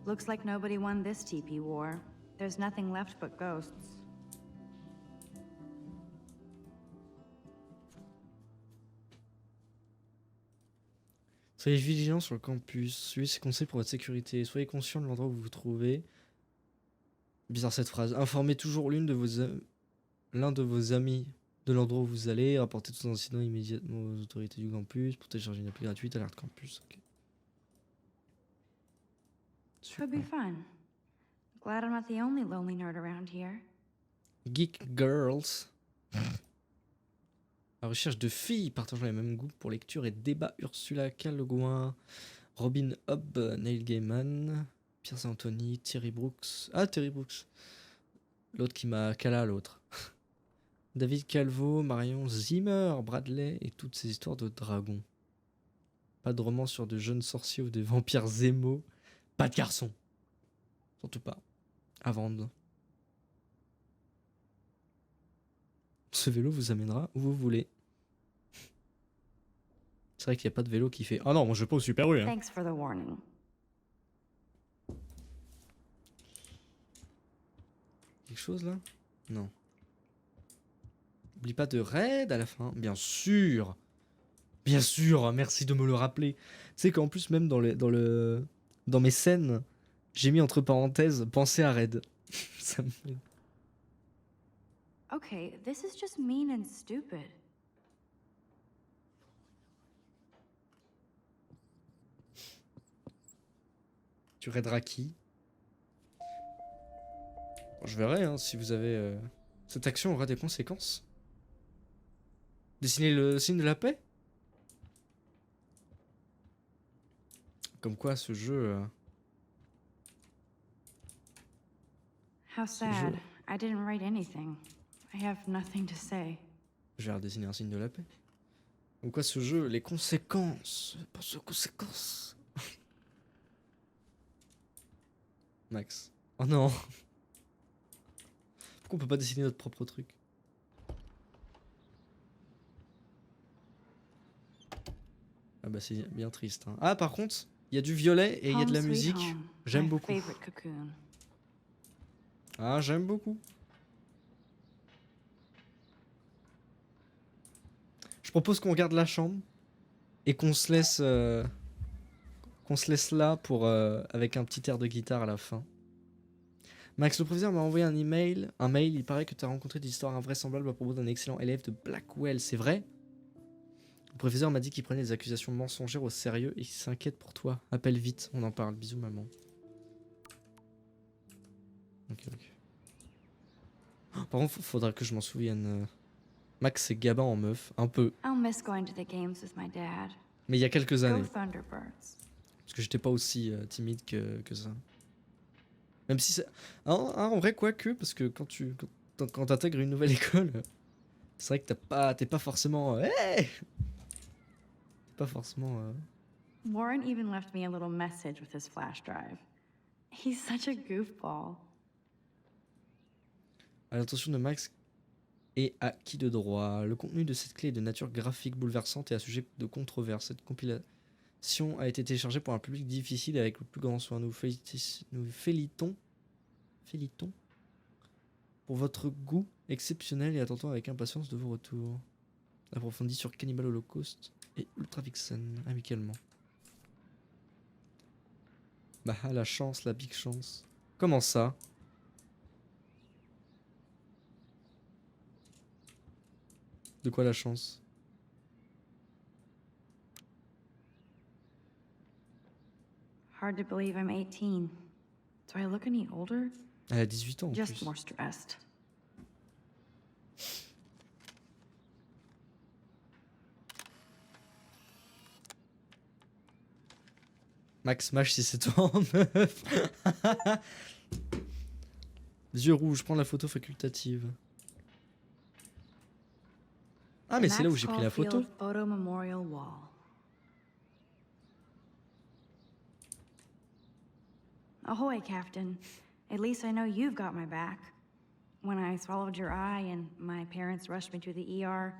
Speaker 3: Looks like nobody won this TP war. There's nothing left but ghosts.
Speaker 2: Soyez vigilants sur le campus. Suivez ces conseils pour votre sécurité. Soyez conscient de l'endroit où vous vous trouvez. Bizarre cette phrase. Informez toujours l'un de vos amis de l'endroit où vous allez. Rapportez tous incidents immédiatement aux autorités du campus pour télécharger une appli gratuite, Alerte Campus. Ok.
Speaker 3: Should be fun. Glad I'm not the only lonely nerd around here.
Speaker 2: Geek Girls. La recherche de filles partageant les mêmes goûts pour lecture et débat. Ursula K. Le Guin, Robin Hobb, Neil Gaiman, Pierce Anthony, Terry Brooks. Ah, Terry Brooks. L'autre qui m'a cala l'autre. David Calvo, Marion Zimmer, Bradley et toutes ces histoires de dragons. Pas de romans sur de jeunes sorciers ou de vampires émo. Pas de garçons. Surtout pas. À vendre. Ce vélo vous amènera où vous voulez. C'est vrai qu'il n'y a pas de vélo qui fait. Ah non, moi je vais pas au Super U. Hein.
Speaker 3: Thanks for the warning.
Speaker 2: Quelque chose là? Non. N'oublie pas de raid à la fin. Bien sûr. Bien sûr, merci de me le rappeler. Tu sais qu'en plus, même dans mes scènes, j'ai mis entre parenthèses pensez à raid. Ça me fait.
Speaker 3: Okay, this is just mean and stupid.
Speaker 2: Tu raideras qui? Bon, je verrai hein, si vous avez. Cette action aura des conséquences. Dessiner le signe de la paix? Comme quoi ce jeu.
Speaker 3: How sad. I didn't write anything. I have nothing to say.
Speaker 2: Je vais redessiner un signe de la paix. Comme quoi ce jeu, les conséquences. Pense aux conséquences. Max. Oh non. Pourquoi on peut pas dessiner notre propre truc? Ah bah c'est bien triste. Hein. Ah par contre, il y a du violet et il y a de la
Speaker 3: Home sweet
Speaker 2: musique.
Speaker 3: home,
Speaker 2: J'aime
Speaker 3: my
Speaker 2: beaucoup.
Speaker 3: favorite cocoon.
Speaker 2: Ah j'aime beaucoup. Je propose qu'on regarde la chambre et qu'on se laisse là pour avec un petit air de guitare à la fin. Max, le professeur m'a envoyé un mail. Il paraît que tu as rencontré des histoires invraisemblables à propos d'un excellent élève de Blackwell, c'est vrai? Le professeur m'a dit qu'il prenait des accusations mensongères au sérieux et qu'il s'inquiète pour toi. Appelle vite, on en parle. Bisous maman. Ok. Par contre, faudra que je m'en souvienne. Max, c'est Gabin en meuf, un peu.
Speaker 3: I'll miss going to the games with my dad.
Speaker 2: Mais il y a quelques années.
Speaker 3: Go Thunderbirds.
Speaker 2: Parce que j'étais pas aussi timide que ça. Même si c'est... en vrai, quoique, parce que quand t'intègres une nouvelle école, c'est vrai que t'es pas forcément... Hey pas forcément...
Speaker 3: Warren even left me a little message with his flash drive. He's such a goofball.
Speaker 2: À l'attention de Max et à qui de droit. Le contenu de cette clé est de nature graphique bouleversante et à sujet de controverse. Cette compilation a été téléchargée pour un public difficile et avec le plus grand soin. Nous félitons pour votre goût exceptionnel et attendons avec impatience de vos retours. Approfondis sur Cannibal Holocaust et Ultra Vixen amicalement. Bah, la chance, la big chance. Comment ça? De quoi la chance?
Speaker 3: Hard to believe I'm 18. Do I look any older?
Speaker 2: Elle a 18 ans en
Speaker 3: Just
Speaker 2: plus.
Speaker 3: more stressed.
Speaker 2: Max Mash si c'est toi en meuf. Yeux rouges, prends la photo facultative. Ah mais c'est là où j'ai pris la photo.
Speaker 3: Photo Memorial Wall. Ahoy, Captain. At least I know you've got my back. When I swallowed your eye and my parents rushed me to the ER,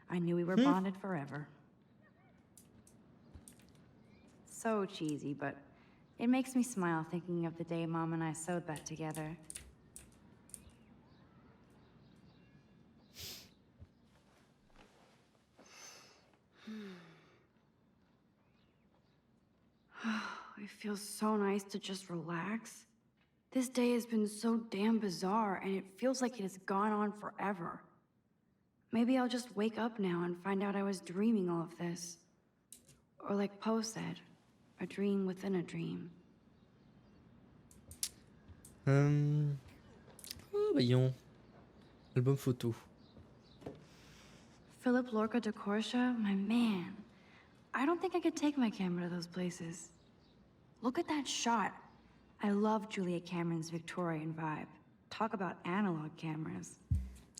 Speaker 3: I knew we were bonded forever. So cheesy, but it makes me smile thinking of the day Mom and I sewed that together. It feels so nice to just relax. This day has been so damn bizarre, and it feels like it has gone on forever. Maybe I'll just wake up now and find out I was dreaming all of this. Or like Poe said, a dream within a dream.
Speaker 2: Oh, voyons. Album photo.
Speaker 3: Philip Lorca de Corsia, my man. I don't think I could take my camera to those places. Look at that shot. I love Julia Cameron's Victorian vibe. Talk about analog cameras.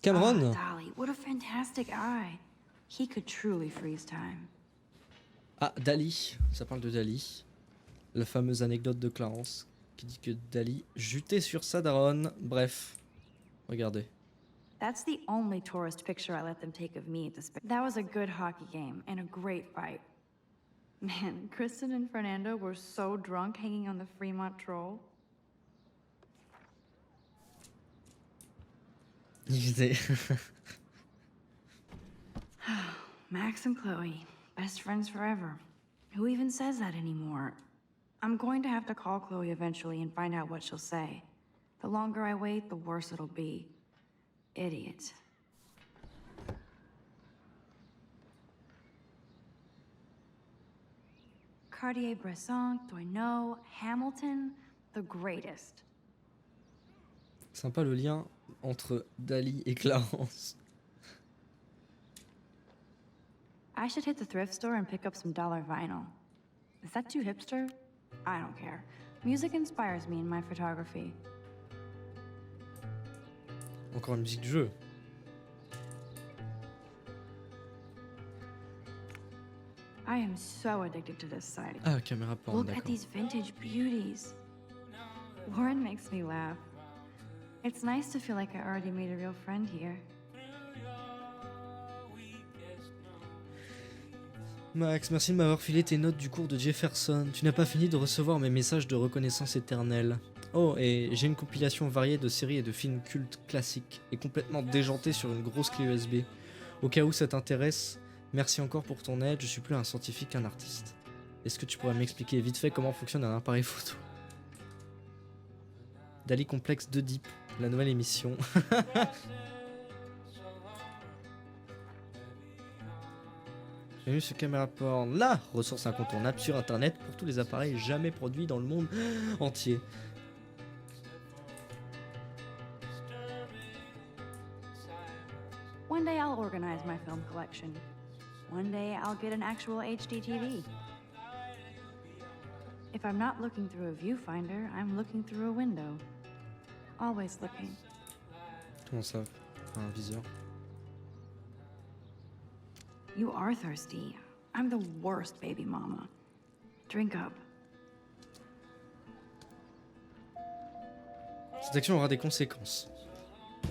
Speaker 2: Cameron.
Speaker 3: Oh, Dali, what a fantastic eye. He could truly freeze time.
Speaker 2: Ah, Dali. Ça parle de Dali. La fameuse anecdote de Clarence qui dit que Dali jutait sur sa daronne. Bref, regardez.
Speaker 3: That's the only tourist picture I let them take of me at the That was a good hockey game and a great fight. Man, Kristen and Fernando were so drunk hanging on the Fremont Troll. Max and Chloe, best friends forever. Who even says that anymore? I'm going to have to call Chloe eventually and find out what she'll say. The longer I wait, the worse it'll be. Idiot. Cartier-Bresson, Doisneau, Hamilton, the greatest.
Speaker 2: Sympa le lien entre Dali et Clarence.
Speaker 3: I should hit the thrift store and pick up some dollar vinyl. Is that too hipster? I don't care. Music inspires me in my photography.
Speaker 2: Encore une musique de jeu.
Speaker 3: I am so addicted to this site.
Speaker 2: Ah, caméra porn,
Speaker 3: Look at
Speaker 2: d'accord.
Speaker 3: these vintage beauties. Warren makes me laugh. It's nice to feel like I already made a real friend here.
Speaker 2: Max, merci de m'avoir filé tes notes du cours de Jefferson. Tu n'as pas fini de recevoir mes messages de reconnaissance éternelle. Oh, et j'ai une compilation variée de séries et de films cultes classiques et complètement déjantée sur une grosse clé USB. Au cas où ça t'intéresse, merci encore pour ton aide, je suis plus un scientifique qu'un artiste. Est-ce que tu pourrais m'expliquer vite fait comment fonctionne un appareil photo? Dali Complexe 2 Deep, la nouvelle émission. Bienvenue sur Caméra Porn, la ressource incontournable sur internet pour tous les appareils jamais produits dans le monde entier.
Speaker 3: One day I'll organize my film collection. One day I'll get an actual HD TV. If I'm not looking through a viewfinder, I'm looking through a window. Always looking.
Speaker 2: Comment ça? Un viseur.
Speaker 3: You are thirsty. I'm the worst baby mama. Drink up.
Speaker 2: Cette action aura des conséquences.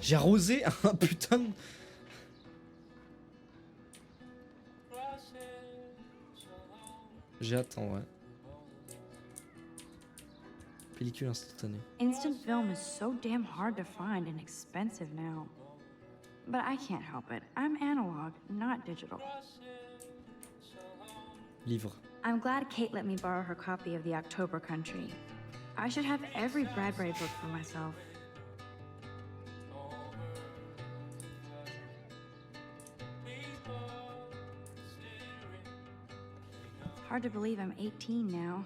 Speaker 2: J'ai arrosé un putain de... J'attends, ouais. Pellicule instantanée.
Speaker 3: Instant film is so damn hard to find and expensive now. But I can't help it. I'm analog, not digital.
Speaker 2: Livre.
Speaker 3: I'm glad Kate let me borrow her copy of The October Country. I should have every Bradbury book for myself. Hard to believe I'm 18 now.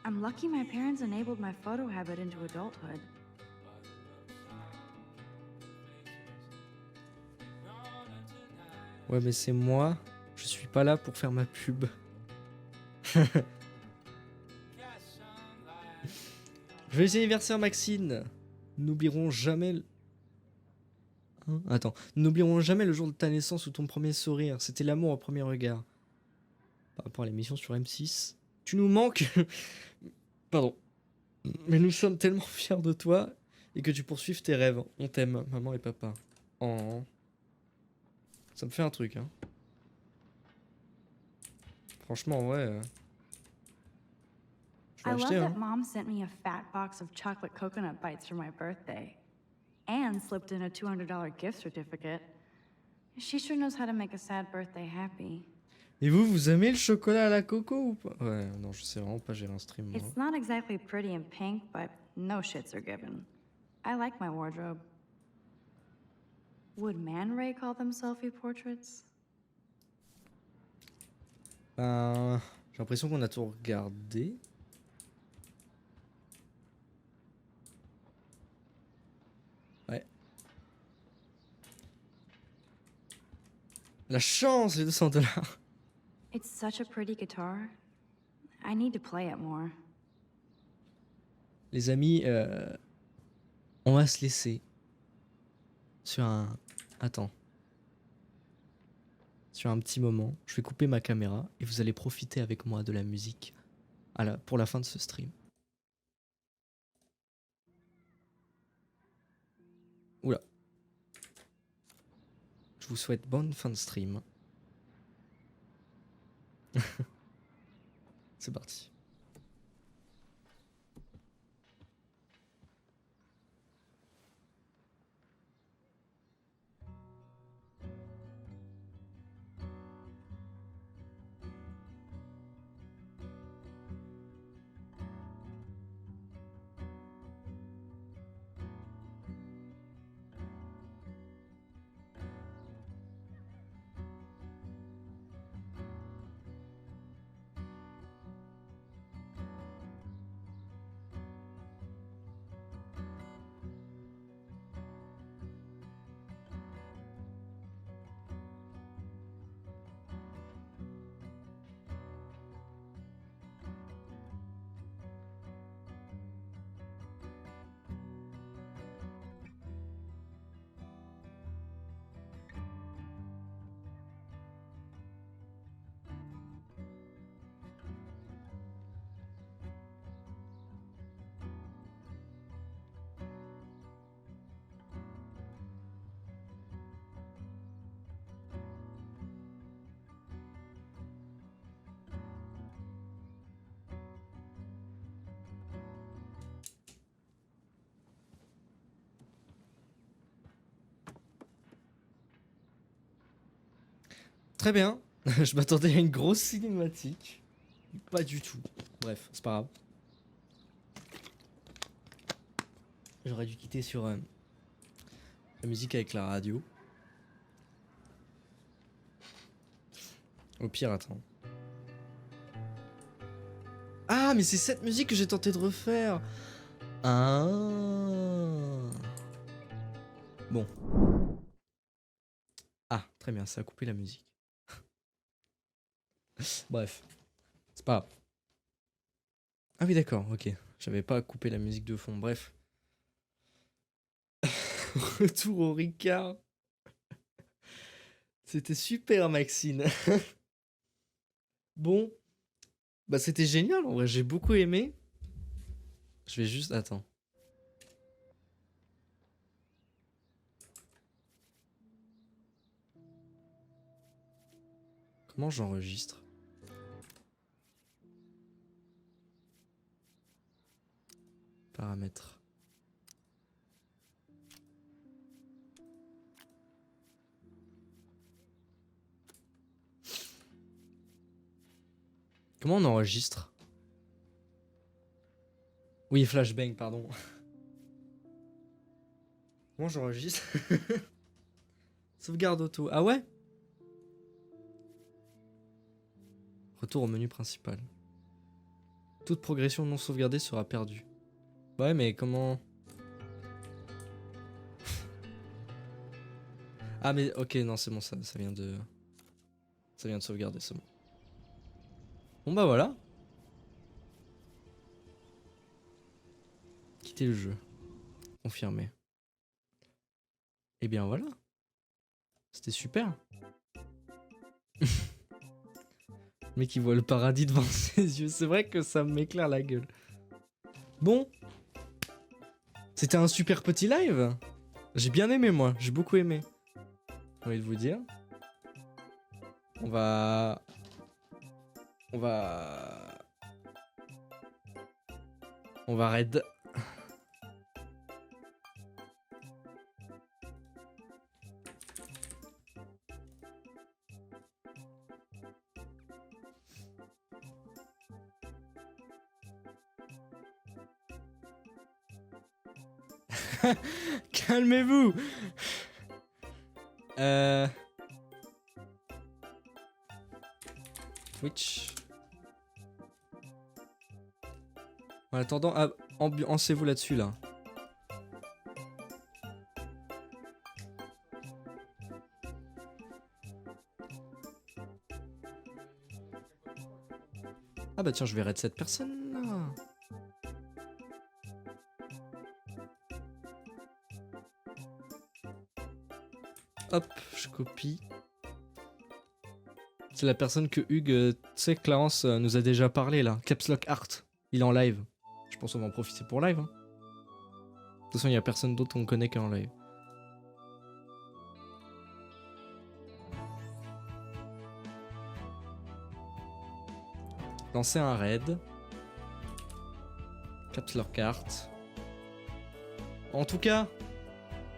Speaker 3: I'm lucky my parents enabled my photo habit into adulthood.
Speaker 2: Ouais, mais c'est moi. Je suis pas là pour faire ma pub. Joyeux anniversaire, Maxine. N'oublierons jamais... Hein, attends. N'oublierons jamais le jour de ta naissance ou ton premier sourire. C'était l'amour au premier regard. Par rapport à l'émission sur M6. Tu nous manques. Pardon. Mais nous sommes tellement fiers de toi et que tu poursuives tes rêves. On t'aime, maman et papa. Oh. Ça me fait un truc, hein. Franchement, ouais. Je
Speaker 3: I
Speaker 2: vais
Speaker 3: love
Speaker 2: acheter,
Speaker 3: that
Speaker 2: hein.
Speaker 3: Mom sent me a fat box of chocolate coconut bites for my birthday. And slipped in a $200 gift certificate. She sure knows how to make a sad birthday happy.
Speaker 2: Et vous aimez le chocolat à la coco ou pas? Ouais, non, je sais vraiment pas gérer un stream, moi.
Speaker 3: It's not exactly pretty and pink, but no shits are given. I like my wardrobe. Would Man Ray call them selfie portraits?
Speaker 2: Ben, j'ai l'impression qu'on a tout regardé. Ouais. La chance, les 200 $.
Speaker 3: It's such a pretty guitar. I need to play it more.
Speaker 2: Les amis, on va se laisser sur un... Attends. Sur un petit moment. Je vais couper ma caméra et vous allez profiter avec moi de la musique pour la fin de ce stream. Oula. Je vous souhaite bonne fin de stream. C'est parti. Très bien. Je m'attendais à une grosse cinématique. Pas du tout. Bref, c'est pas grave. J'aurais dû quitter sur la musique avec la radio. Au pire, attends. Ah, mais c'est cette musique que j'ai tenté de refaire. Ah. Bon. Ah, très bien, ça a coupé la musique. Bref, c'est pas grave. Ah oui, d'accord, ok. J'avais pas coupé la musique de fond, bref. Retour au Ricard. C'était super, Maxine. Bon. Bah, c'était génial, en vrai, j'ai beaucoup aimé. Je vais juste... Attends. Comment j'enregistre ? Paramètres. Comment on enregistre ? Oui, flashbang, pardon. Comment j'enregistre? Sauvegarde auto. Ah ouais? Retour au menu principal. Toute progression non sauvegardée sera perdue. Ouais, mais comment... Ah mais ok, non c'est bon, ça vient de... Ça vient de sauvegarder, c'est bon. Bon bah voilà. Quitter le jeu. Confirmé. Et bien voilà. C'était super. Le mec il voit le paradis devant ses yeux. C'est vrai que ça m'éclaire la gueule. Bon. C'était un super petit live. J'ai bien aimé moi. J'ai beaucoup aimé. J'ai envie de vous dire. On va raid. Calmez-vous. Twitch. En attendant, ambiancez-vous là-dessus là. Ah bah tiens, je vais raid cette personne là. Hop, je copie. C'est la personne que Hugues, tu sais, Clarence nous a déjà parlé là. Caps Lock Art. Il est en live. Je pense qu'on va en profiter pour live. Hein. De toute façon, il n'y a personne d'autre qu'on connaît qu'en live. Lancer un raid. Caps Lock Art. En tout cas,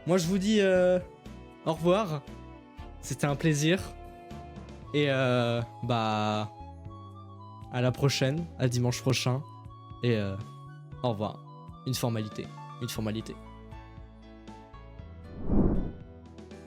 Speaker 2: moi je vous dis au revoir. C'était un plaisir. Et bah à la prochaine, à dimanche prochain. Et au revoir. Une formalité.